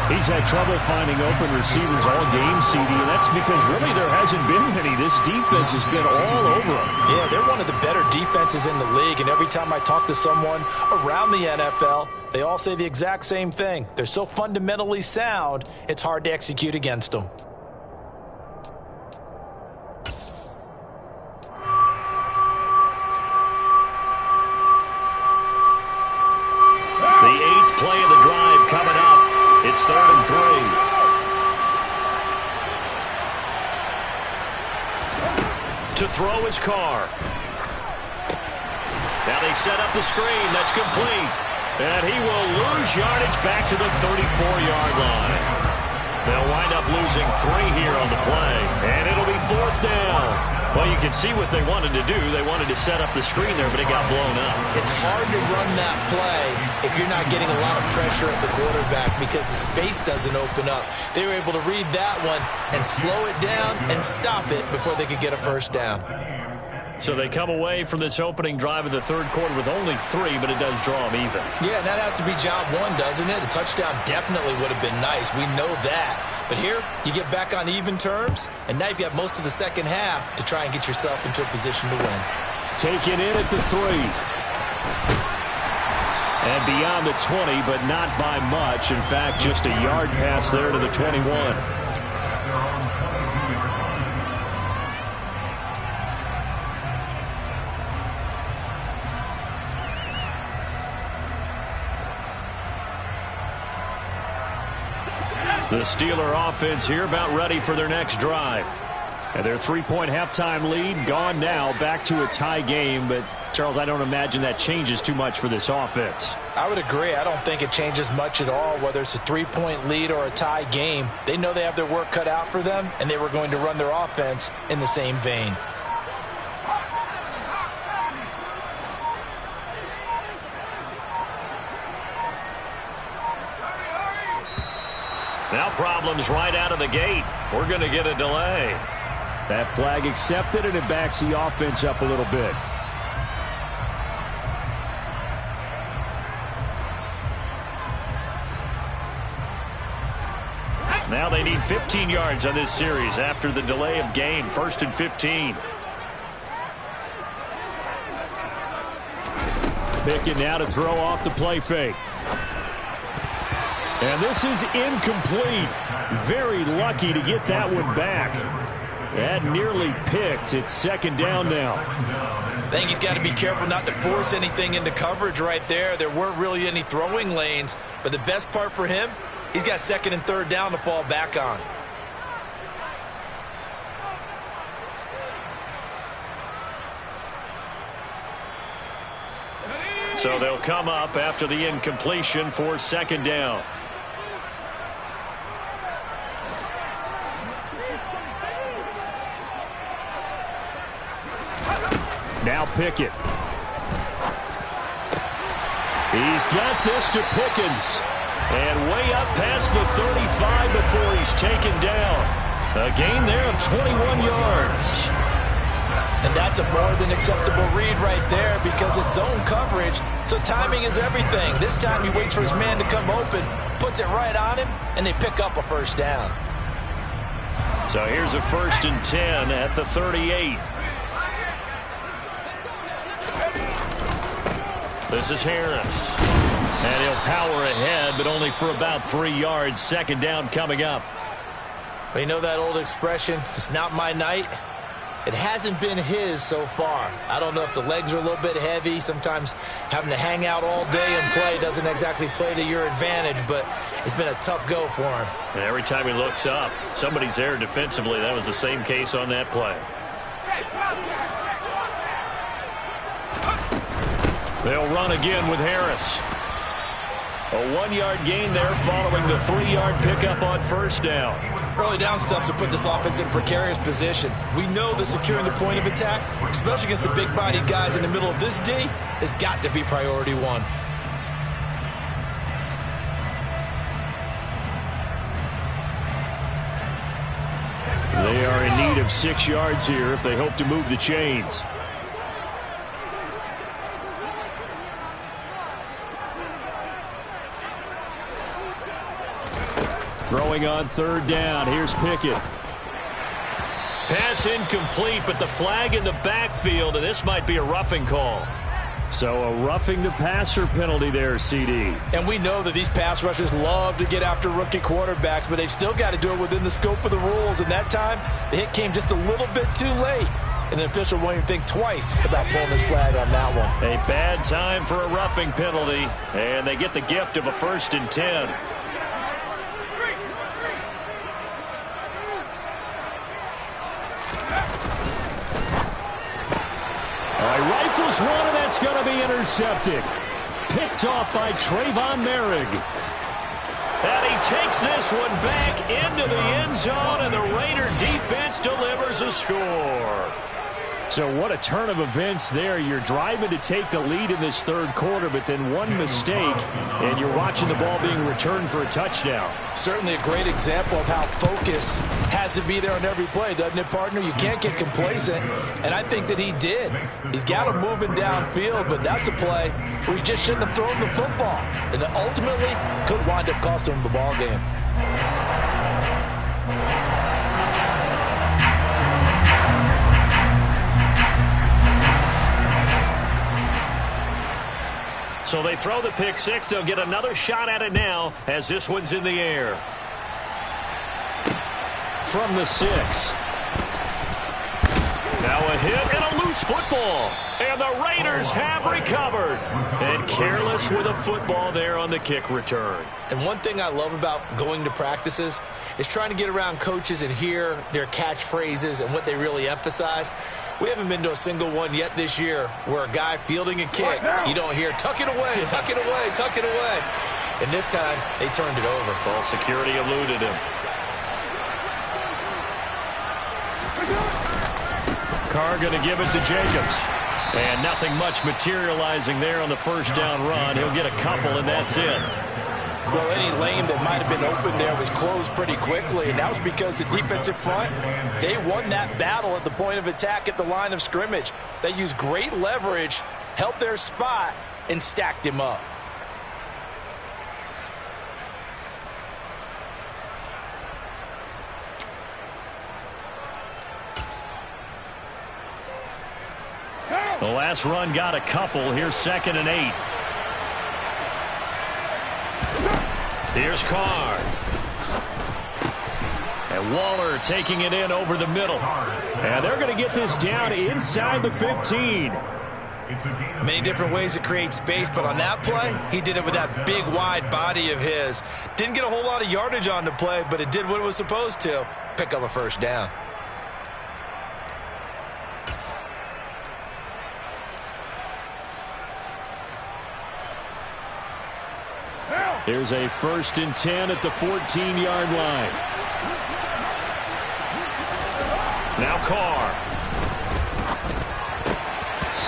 Speaker 3: He's had trouble finding open receivers all game, CD, and that's because really there hasn't been many. This defense has been all over him.
Speaker 5: Yeah, they're one of the better defenses in the league, and every time I talk to someone around the NFL, they all say the exact same thing. They're so fundamentally sound, it's hard to execute against them.
Speaker 4: The 8th play of the drive coming up. It's 3rd and 3. To throw is Carr. Now they set up the screen. That's complete. And he will lose yardage back to the 34-yard line. They'll wind up losing 3 here on the play. And it'll be 4th down. Well, you can see what they wanted to do. They wanted to set up the screen there, but it got blown up.
Speaker 5: It's hard to run that play if you're not getting a lot of pressure at the quarterback because the space doesn't open up. They were able to read that one and slow it down and stop it before they could get a first down.
Speaker 4: So they come away from this opening drive of the third quarter with only 3, but it does draw them even.
Speaker 5: Yeah, and that has to be job one, doesn't it? A touchdown definitely would have been nice. We know that. But here, you get back on even terms, and now you've got most of the second half to try and get yourself into a position to win.
Speaker 3: Taken in at the 3. And beyond the 20, but not by much. In fact, just a yard pass there to the 21.
Speaker 4: The Steeler offense here about ready for their next drive.
Speaker 3: And their 3-point halftime lead gone now, back to a tie game. But, Charles, I don't imagine that changes too much for this offense.
Speaker 5: I would agree. I don't think it changes much at all, whether it's a 3-point lead or a tie game. They know they have their work cut out for them, and they were going to run their offense in the same vein.
Speaker 4: Now problems right out of the gate. We're going to get a delay.
Speaker 3: That flag accepted, and it backs the offense up a little bit.
Speaker 4: Now they need 15 yards on this series after the delay of game. 1st and 15.
Speaker 3: Pickett now to throw off the play fake. And this is incomplete. Very lucky to get that one back. That nearly picked. It's second down now.
Speaker 5: I think he's got to be careful not to force anything into coverage right there. There weren't really any throwing lanes. But the best part for him, he's got 2nd and 3rd down to fall back on.
Speaker 4: So they'll come up after the incompletion for 2nd down.
Speaker 3: Now Pickett. He's got this to Pickens.
Speaker 4: And way up past the 35 before he's taken down. A gain there of 21 yards.
Speaker 5: And that's a more than acceptable read right there because it's zone coverage, so timing is everything. This time he waits for his man to come open, puts it right on him, and they pick up a first down.
Speaker 4: So here's a 1st and 10 at the 38. This is Harris. And he'll power ahead, but only for about 3 yards. 2nd down coming up.
Speaker 5: Well, you know that old expression, it's not my night? It hasn't been his so far. I don't know if the legs are a little bit heavy. Sometimes having to hang out all day and play doesn't exactly play to your advantage, but it's been a tough go for him.
Speaker 4: And every time he looks up, somebody's there defensively. That was the same case on that play. They'll run again with Harris. A 1-yard gain there following the 3-yard pickup on 1st down.
Speaker 5: Early down stuff to put this offense in precarious position. We know that securing the point of attack, especially against the big-bodied guys in the middle of this D, has got to be priority one.
Speaker 3: They are in need of 6 yards here if they hope to move the chains. Throwing on 3rd down. Here's Pickett.
Speaker 4: Pass incomplete, but the flag in the backfield, and this might be a roughing call.
Speaker 3: So a roughing the passer penalty there, CD.
Speaker 5: And we know that these pass rushers love to get after rookie quarterbacks, but they've still got to do it within the scope of the rules. And that time, the hit came just a little bit too late. And the official won't even think twice about pulling his flag on that one.
Speaker 4: A bad time for a roughing penalty, and they get the gift of a 1st and 10.
Speaker 3: Rifles one, and that's going to be intercepted. Picked off by Trayvon Merrick.
Speaker 4: And he takes this one back into the end zone, and the Raider defense delivers a score.
Speaker 3: So what a turn of events there. You're driving to take the lead in this 3rd quarter, but then one mistake, and you're watching the ball being returned for a touchdown.
Speaker 5: Certainly a great example of how focus has to be there on every play, doesn't it, partner? You can't get complacent, and I think that he did. He's got him moving downfield, but that's a play where he just shouldn't have thrown the football, and it ultimately could wind up costing him the ball game.
Speaker 4: So they throw the pick 6. They'll get another shot at it now as this one's in the air.
Speaker 3: From the 6.
Speaker 4: Now a hit and a loose football. And the Raiders have recovered. And careless with a football there on the kick return.
Speaker 5: And one thing I love about going to practices is trying to get around coaches and hear their catchphrases and what they really emphasize. We haven't been to a single one yet this year where a guy fielding a kick, you don't hear, tuck it away, tuck it away, tuck it away. And this time, they turned it over.
Speaker 4: Ball security eluded him.
Speaker 3: Carr going to give it to Jacobs.
Speaker 4: And nothing much materializing there on the 1st down run. He'll get a couple, and that's it.
Speaker 5: Well, any lane that might have been open there was closed pretty quickly, and that was because the defensive front, they won that battle at the point of attack at the line of scrimmage. They used great leverage, held their spot, and stacked him up.
Speaker 4: The last run got a couple. Here's 2nd and 8. Here's Carr. And Waller taking it in over the middle.
Speaker 3: And they're going to get this down inside the 15.
Speaker 5: Many different ways to create space, but on that play, he did it with that big, wide body of his. Didn't get a whole lot of yardage on the play, but it did what it was supposed to. Pick up a 1st down.
Speaker 3: Here's a 1st and 10 at the 14-yard line.
Speaker 4: Now Carr.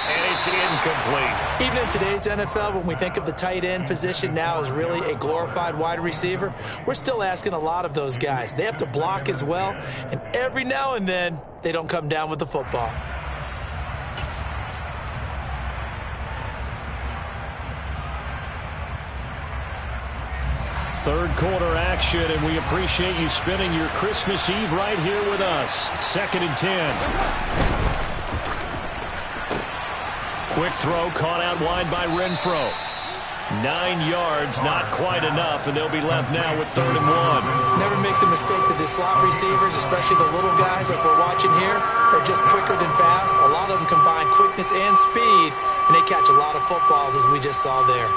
Speaker 4: And it's incomplete.
Speaker 5: Even in today's NFL, when we think of the tight end position now as really a glorified wide receiver, we're still asking a lot of those guys. They have to block as well, and every now and then, they don't come down with the football.
Speaker 3: Third quarter action, and we appreciate you spending your Christmas Eve right here with us. 2nd and 10. Quick throw caught out wide by Renfro. 9 yards, not quite enough, and they'll be left now with 3rd and 1.
Speaker 5: Never make the mistake that the slot receivers, especially the little guys like we're watching here, are just quicker than fast. A lot of them combine quickness and speed, and they catch a lot of footballs, as we just saw there.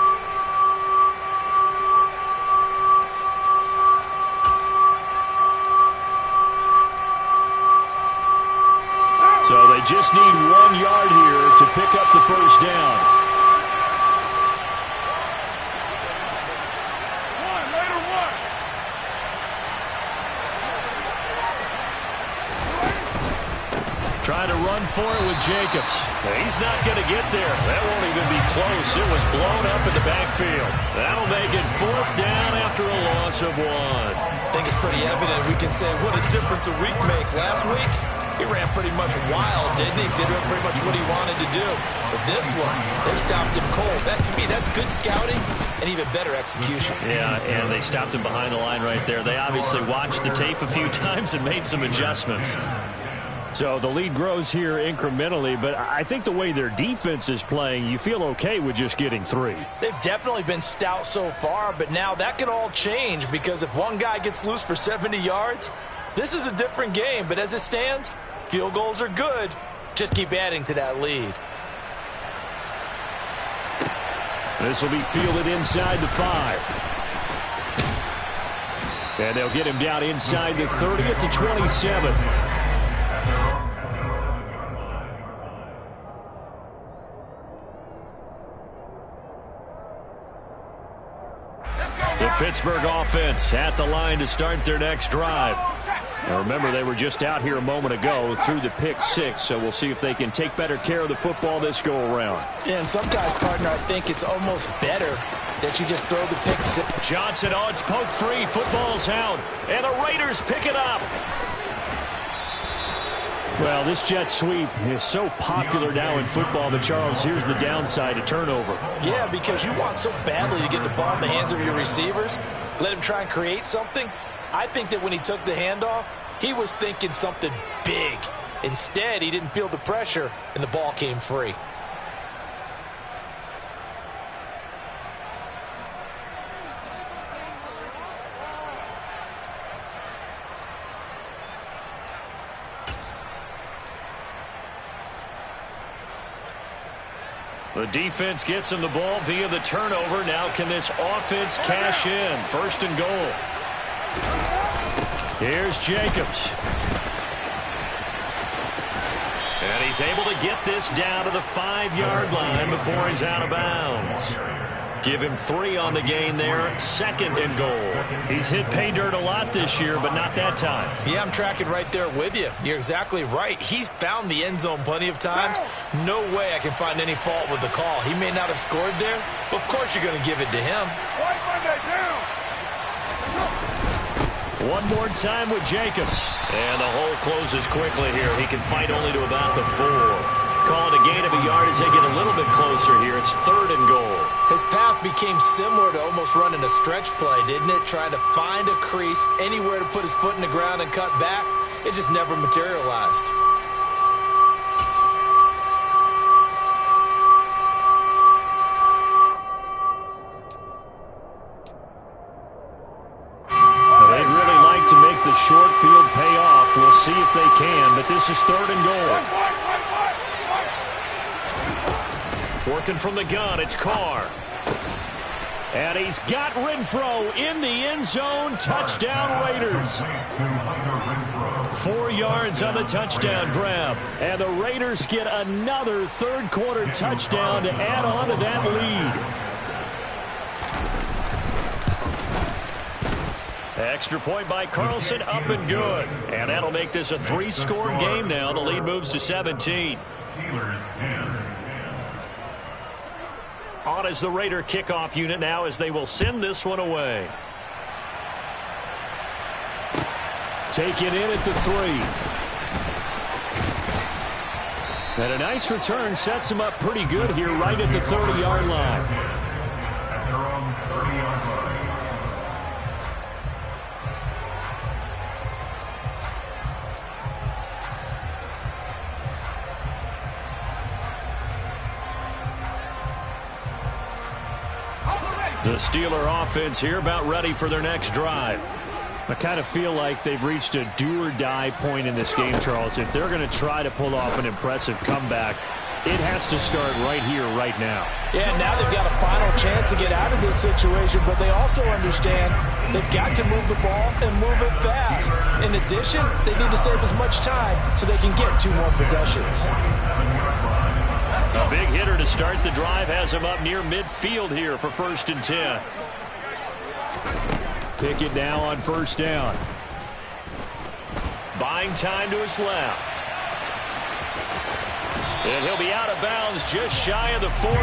Speaker 3: So they just need 1 yard here to pick up the first down. Trying to run for it with Jacobs. He's not going to get there. That won't even be close. It was blown up in the backfield. That'll make it 4th down after a loss of 1.
Speaker 5: I think it's pretty evident. We can say what a difference a week makes. Last week, he ran pretty much wild, didn't he? Did pretty much what he wanted to do. But this one, they stopped him cold. That, to me, that's good scouting and even better execution.
Speaker 3: Yeah, and they stopped him behind the line right there. They obviously watched the tape a few times and made some adjustments. So the lead grows here incrementally, but I think the way their defense is playing, you feel okay with just getting 3.
Speaker 5: They've definitely been stout so far, but now that could all change because if one guy gets loose for 70 yards, this is a different game. But as it stands, field goals are good. Just keep adding to that lead.
Speaker 3: This will be fielded inside the 5. And they'll get him down inside the 30 at the 27. The Pittsburgh offense at the line to start their next drive. Now remember, they were just out here a moment ago through the pick 6, so we'll see if they can take better care of the football this go-around.
Speaker 5: Yeah, and sometimes, partner, I think it's almost better that you just throw the pick 6.
Speaker 3: Johnson, it's poked free. Football's out, and the Raiders pick it up. Well, this jet sweep is so popular now in football, but Charles, here's the downside, a turnover.
Speaker 5: Yeah, because you want so badly to get the ball in the hands of your receivers, let him try and create something. I think that when he took the handoff, he was thinking something big. Instead, he didn't feel the pressure, and the ball came free.
Speaker 3: The defense gets him the ball via the turnover. Now can this offense cash in? 1st and goal. Here's Jacobs. And he's able to get this down to the 5-yard line before he's out of bounds. Give him 3 on the gain there. 2nd and goal. He's hit pay dirt a lot this year, but not that time.
Speaker 5: Yeah, I'm tracking right there with you. You're exactly right. He's found the end zone plenty of times. No way I can find any fault with the call. He may not have scored there, but of course you're going to give it to him.
Speaker 3: One more time with Jacobs. And the hole closes quickly here. He can fight only to about the 4. Calling a gain of a yard as they get a little bit closer here. It's 3rd and goal.
Speaker 5: His path became similar to almost running a stretch play, didn't it? Trying to find a crease, anywhere to put his foot in the ground and cut back. It just never materialized.
Speaker 3: They'd really like to make the short field pay off. We'll see if they can, but this is 3rd and goal. Working from the gun, it's Carr. And he's got Renfro in the end zone. Touchdown, Raiders. 4 yards on the touchdown grab. And the Raiders get another 3rd quarter touchdown to add on to that lead. Extra point by Carlson, up and good. And that'll make this a 3-score game now. The lead moves to 17. On is the Raider kickoff unit now as they will send this one away. Taken in at the 3. And a nice return sets him up pretty good here right at the 30-yard line.
Speaker 4: The Steeler offense here about ready for their next drive.
Speaker 3: I kind of feel like they've reached a do-or-die point in this game, Charles. If they're going to try to pull off an impressive comeback, it has to start right here, right now.
Speaker 5: Yeah, now they've got a final chance to get out of this situation, but they also understand they've got to move the ball and move it fast. In addition, they need to save as much time so they can get 2 more possessions.
Speaker 4: A big hitter to start the drive has him up near midfield here for 1st and 10.
Speaker 3: Pickett now on 1st down.
Speaker 4: Buying time to his left. And he'll be out of bounds just shy of the 40.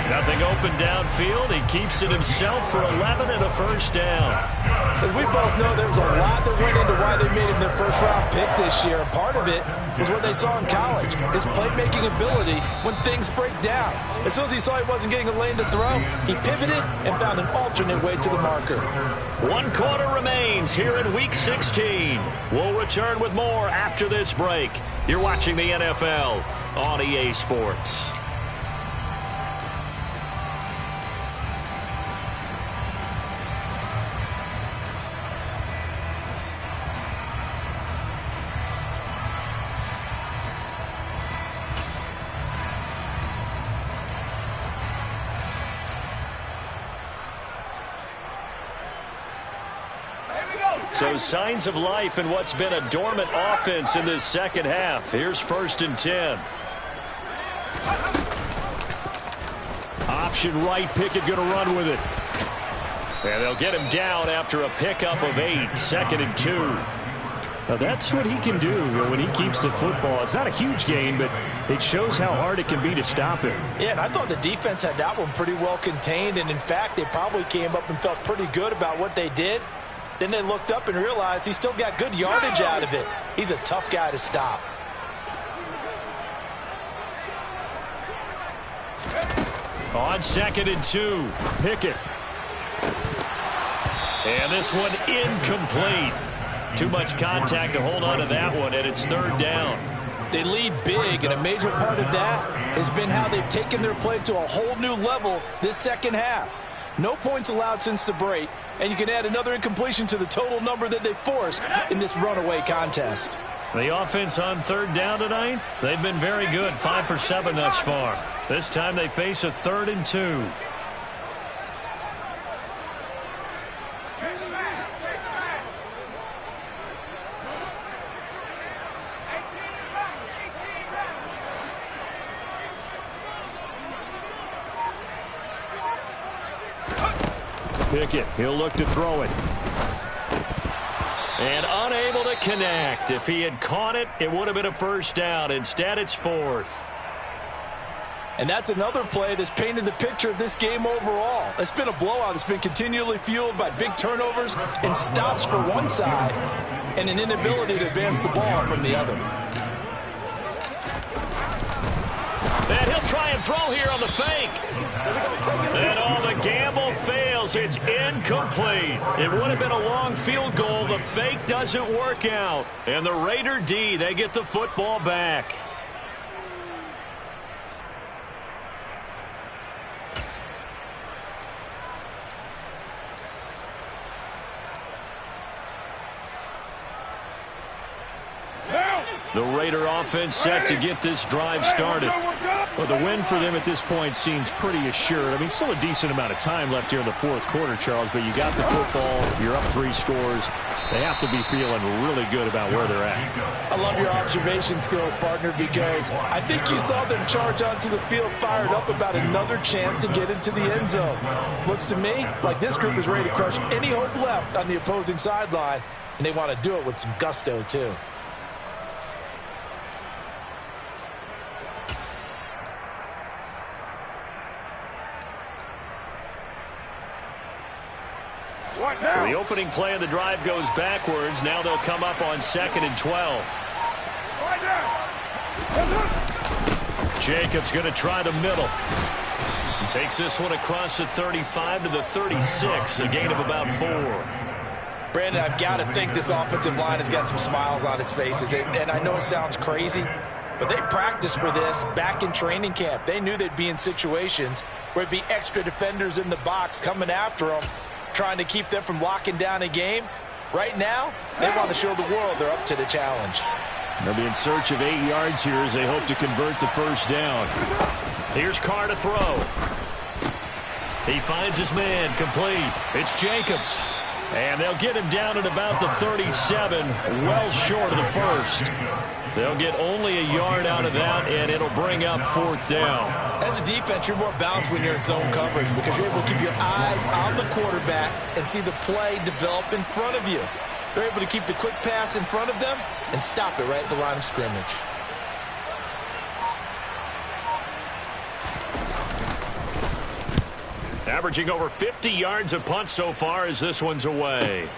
Speaker 4: Nothing open downfield. He keeps it himself for 11 and a 1st down.
Speaker 5: As we both know, there was a lot that went into why they made him their 1st-round pick this year. Part of it was what they saw in college, his playmaking ability when things break down. As soon as he saw he wasn't getting a lane to throw, he pivoted and found an alternate way to the marker.
Speaker 4: 1 quarter remains here in Week 16. We'll return with more after this break. You're watching the NFL on EA Sports. So signs of life in what's been a dormant offense in this second half. Here's 1st and 10.
Speaker 3: Option right, Pickett going to run with it.
Speaker 4: And they'll get him down after a pickup of 8, 2nd and 2.
Speaker 3: Now that's what he can do when he keeps the football. It's not a huge gain, but it shows how hard it can be to stop him.
Speaker 5: Yeah, and I thought the defense had that one pretty well contained, and in fact, they probably came up and felt pretty good about what they did. Then they looked up and realized he still got good yardage out of it. He's a tough guy to stop.
Speaker 4: On 2nd and 2,
Speaker 3: Pickett.
Speaker 4: And this one incomplete. Too much contact to hold on to that one, and it's 3rd down.
Speaker 5: They lead big, and a major part of that has been how they've taken their play to a whole new level this second half. No points allowed since the break, and you can add another incompletion to the total number that they forced in this runaway contest.
Speaker 4: The offense on 3rd down tonight, they've been very good, 5 for 7 thus far. This time they face a 3rd and 2.
Speaker 3: Pickett, he'll look to throw it.
Speaker 4: And unable to connect. If he had caught it, it would have been a 1st down. Instead, it's 4th.
Speaker 5: And that's another play that's painted the picture of this game overall. It's been a blowout. It's been continually fueled by big turnovers and stops for one side and an inability to advance the ball from the other.
Speaker 4: And he'll try and throw here on the fake. And the gamble fails. It's incomplete. It would have been a long field goal. The fake doesn't work out. And the Raider D, they get the football back. The Raider offense set to get this drive started.
Speaker 3: Well, the win for them at this point seems pretty assured. I mean, still a decent amount of time left here in the 4th quarter, Charles, but you got the football, you're up 3 scores. They have to be feeling really good about where they're at.
Speaker 5: I love your observation skills, partner, because I think you saw them charge onto the field fired up about another chance to get into the end zone. Looks to me like this group is ready to crush any hope left on the opposing sideline, and they want to do it with some gusto, too.
Speaker 4: So the opening play of the drive goes backwards. Now they'll come up on 2nd and 12. Jacobs going to try the middle. He takes this one across the 35 to the 36, a gain of about 4.
Speaker 5: Brandon, I've got to think this offensive line has got some smiles on its faces. And I know it sounds crazy, But they practiced for this back in training camp. They knew they'd be in situations where it'd be extra defenders in the box coming after them, trying to keep them from locking down a game. Right now, they want to show the world they're up to the challenge.
Speaker 3: They'll be in search of 8 yards here as they hope to convert the first down.
Speaker 4: Here's Carr to throw. He finds his man, complete. It's Jacobs.
Speaker 3: And they'll get him down at about the 37, well short of the first. They'll get only a yard out of that, and it'll bring up fourth down.
Speaker 5: As a defense, you're more balanced when you're in zone coverage because you're able to keep your eyes on the quarterback and see the play develop in front of you. They're able to keep the quick pass in front of them and stop it right at the line of scrimmage.
Speaker 4: Averaging over 50 yards a punt so far as this one's away.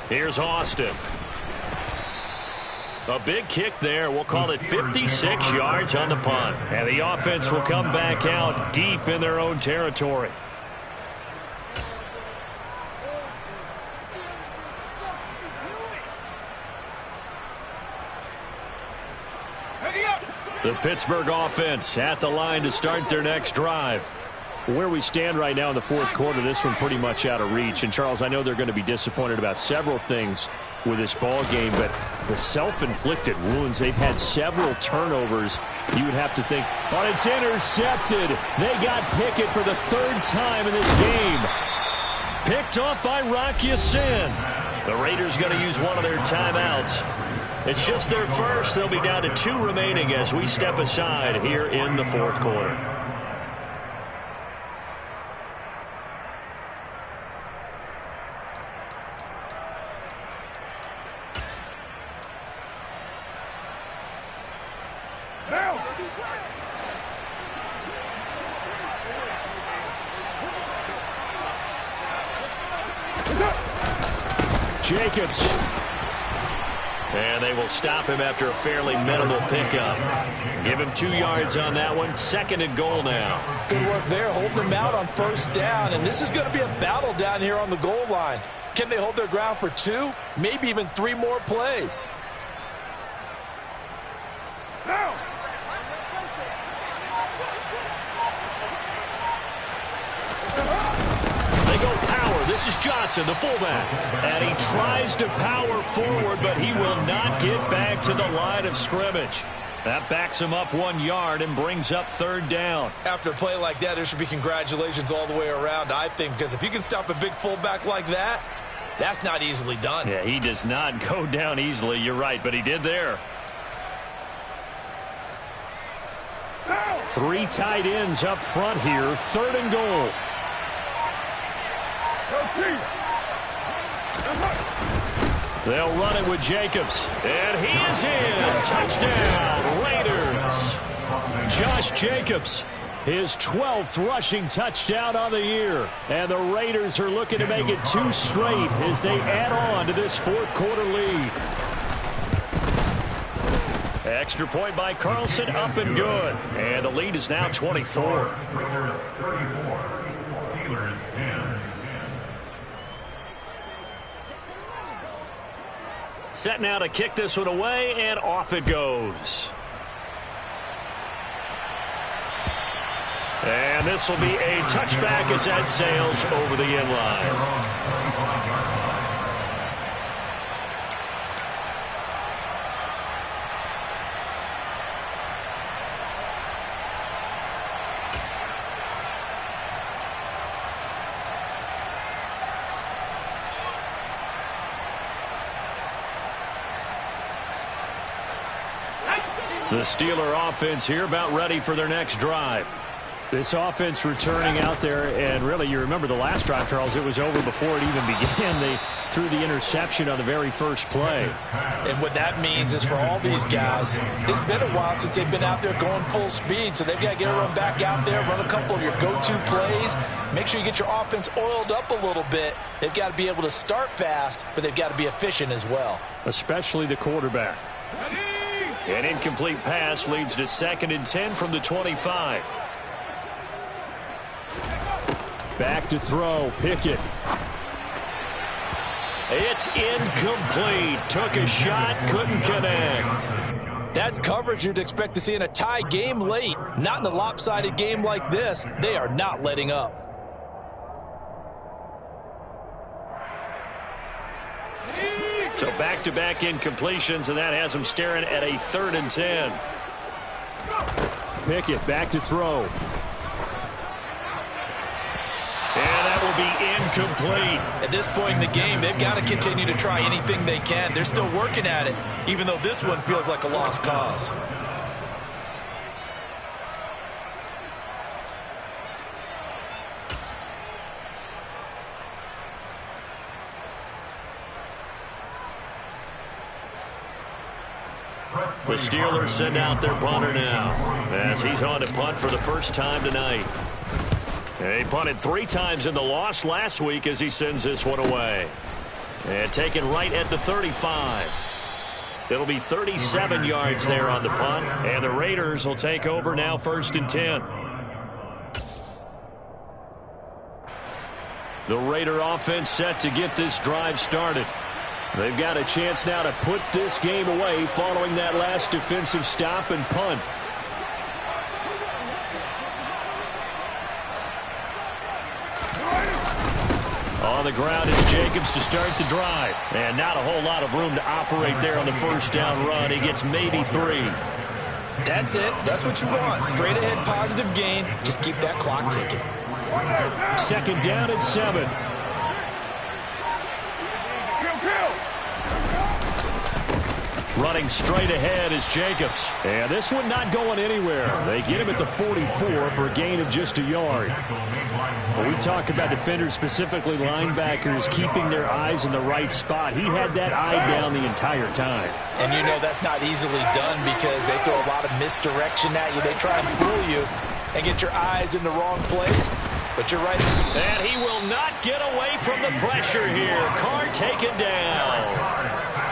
Speaker 4: Here's Austin. A big kick there. We'll call it 56 yards on the punt.
Speaker 3: And the offense will come back out deep in their own territory. The Pittsburgh offense at the line to start their next drive. Where we stand right now in the fourth quarter, this one pretty much out of reach. And, Charles, I know they're going to be disappointed about several things with this ball game, but the self-inflicted wounds, they've had several turnovers. You would have to think, oh, it's intercepted. They got Pickett for the third time in this game. Picked off by Rock Ya-Sin.
Speaker 4: The Raiders going to use one of their timeouts. It's just their first. They'll be down to 2 remaining as we step aside here in the fourth quarter.
Speaker 3: Jacobs.
Speaker 4: And they will stop him after a fairly minimal pickup. Give him 2 yards on that one. 2nd and goal now.
Speaker 5: Good work there, holding them out on first down. And this is going to be a battle down here on the goal line. Can they hold their ground for 2, maybe even 3 more plays?
Speaker 4: Now. They go power. This is Johnson, the fullback. And he tries to power forward, but he will not get back to the line of scrimmage. That backs him up 1 yard and brings up 3rd down.
Speaker 5: After a play like that, there should be congratulations all the way around, I think, because if you can stop a big fullback like that, that's not easily done.
Speaker 4: Yeah, he does not go down easily. You're right, but he did there.
Speaker 3: 3 tight ends up front here. 3rd and goal.
Speaker 4: They'll run it with Jacobs. And he is in. Touchdown, Raiders.
Speaker 3: Josh Jacobs, his 12th rushing touchdown on the year. And the Raiders are looking to make it 2 straight as they add on to this fourth quarter lead.
Speaker 4: Extra point by Carlson, up and good. And the lead is now 24.
Speaker 2: Raiders 34, Steelers 10.
Speaker 4: Set now to kick this one away, and off it goes. And this will be a touchback as that sails over the end line.
Speaker 3: The Steeler offense here about ready for their next drive. This offense returning out there, and really, you remember the last drive, Charles, it was over before it even began. They threw the interception on the very first play.
Speaker 5: And what that means is for all these guys, it's been a while since they've been out there going full speed, so they've got to get everyone back out there, run a couple of your go-to plays, make sure you get your offense oiled up a little bit. They've got to be able to start fast, but they've got to be efficient as well.
Speaker 3: Especially the quarterback.
Speaker 4: An incomplete pass leads to 2nd and 10 from the 25.
Speaker 3: Back to throw, Pickett.
Speaker 4: It's incomplete. Took a shot, couldn't connect.
Speaker 5: That's coverage you'd expect to see in a tie game late. Not in a lopsided game like this. They are not letting up.
Speaker 4: So back-to-back incompletions, and that has them staring at a 3rd and 10.
Speaker 3: Pickett back to throw.
Speaker 4: And that will be incomplete.
Speaker 5: At this point in the game, they've got to continue to try anything they can. They're still working at it, even though this one feels like a lost cause.
Speaker 4: The Steelers send out their punter now, as he's on to punt for the first time tonight. He punted 3 times in the loss last week as he sends this one away. And taken right at the 35. It'll be 37 yards there on the punt, and the Raiders will take over now 1st and 10. The Raider offense set to get this drive started. They've got a chance now to put this game away following that last defensive stop and punt. On the ground is Jacobs to start the drive. And not a whole lot of room to operate there on the first down run. He gets maybe 3.
Speaker 5: That's it. That's what you want. Straight ahead positive gain. Just keep that clock ticking.
Speaker 3: 2nd down and 7.
Speaker 4: Running straight ahead is Jacobs.
Speaker 3: And this one not going anywhere. They get him at the 44 for a gain of just a yard. When we talk about defenders, specifically linebackers, keeping their eyes in the right spot, he had that eye down the entire time.
Speaker 5: And you know that's not easily done because they throw a lot of misdirection at you. They try and fool you and get your eyes in the wrong place. But you're right.
Speaker 4: And he will not get away from the pressure here. Carr taken down.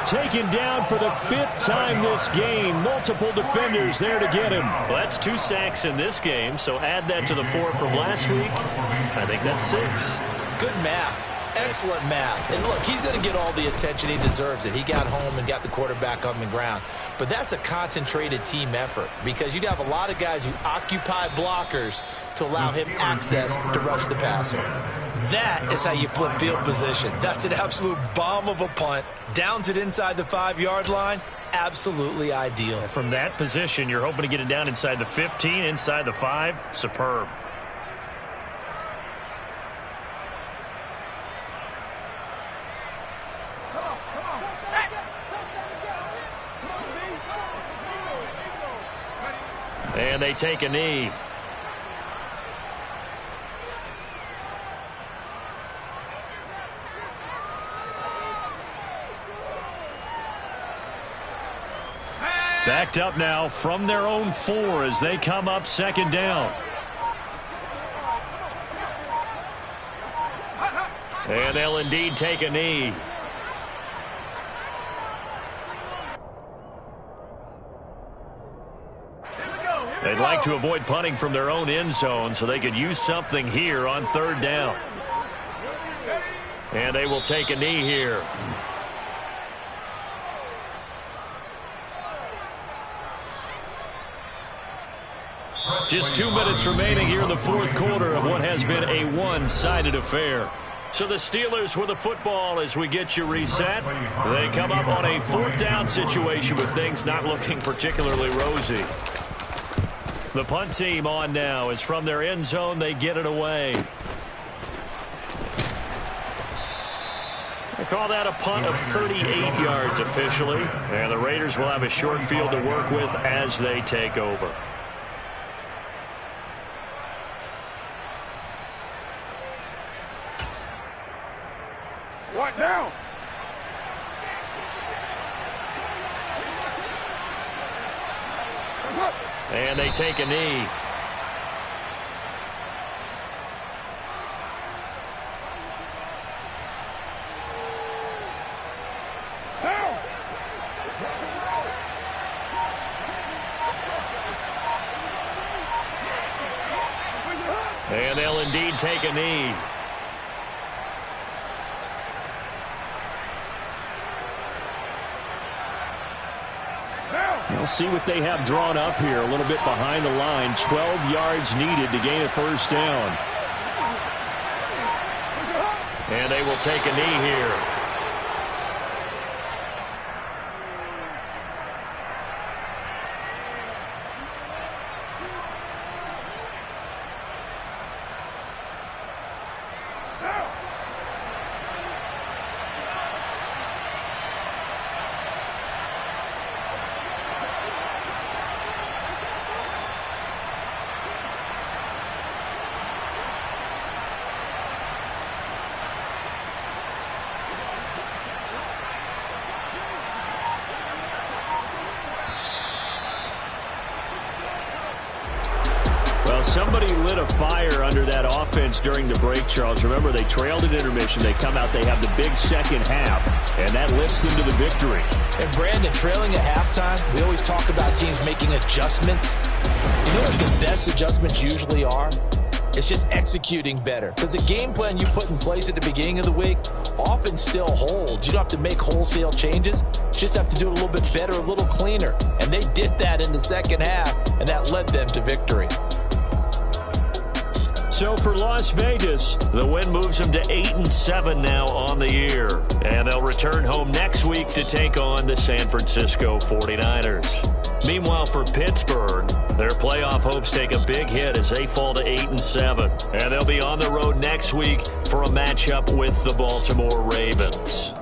Speaker 3: Taken down for the 5th time this game. Multiple defenders there to get him.
Speaker 4: Well, that's 2 sacks in this game, so add that to the 4 from last week. I think that's 6.
Speaker 5: Good math. Excellent math. And look, he's going to get all the attention he deserves. He got home and got the quarterback on the ground. But that's a concentrated team effort because you have a lot of guys who occupy blockers to allow him access to rush the passer. That is how you flip field position. That's an absolute bomb of a punt. Downs it inside the 5-yard line. Absolutely ideal.
Speaker 4: From that position, you're hoping to get it down inside the 15, inside the 5. Superb. And they take a knee. Backed up now from their own 4 as they come up 2nd down. And they'll indeed take a knee. They'd like to avoid punting from their own end zone so they could use something here on 3rd down. And they will take a knee here. Just 2 minutes remaining here in the 4th quarter of what has been a one-sided affair. So the Steelers with the football as we get you reset. They come up on a 4th down situation with things not looking particularly rosy. The punt team on now is from their end zone. They get it away. They call that a punt of 38 yards officially. And the Raiders will have a short field to work with as they take over.
Speaker 6: What now?
Speaker 4: And they take a knee. And they'll indeed take a knee.
Speaker 3: We'll see what they have drawn up here. A little bit behind the line. 12 yards needed to gain a first down.
Speaker 4: And they will take a knee here.
Speaker 3: Well, somebody lit a fire under that offense during the break, Charles. Remember, they trailed at intermission. They come out, they have the big second half, and that lifts them to the victory.
Speaker 5: And, Brandon, trailing at halftime, we always talk about teams making adjustments. You know what the best adjustments usually are? It's just executing better. Because the game plan you put in place at the beginning of the week often still holds. You don't have to make wholesale changes. You just have to do it a little bit better, a little cleaner. And they did that in the second half, and that led them to victory.
Speaker 4: So for Las Vegas, the win moves them to 8-7 now on the year. And they'll return home next week to take on the San Francisco 49ers. Meanwhile, for Pittsburgh, their playoff hopes take a big hit as they fall to 8-7. And they'll be on the road next week for a matchup with the Baltimore Ravens.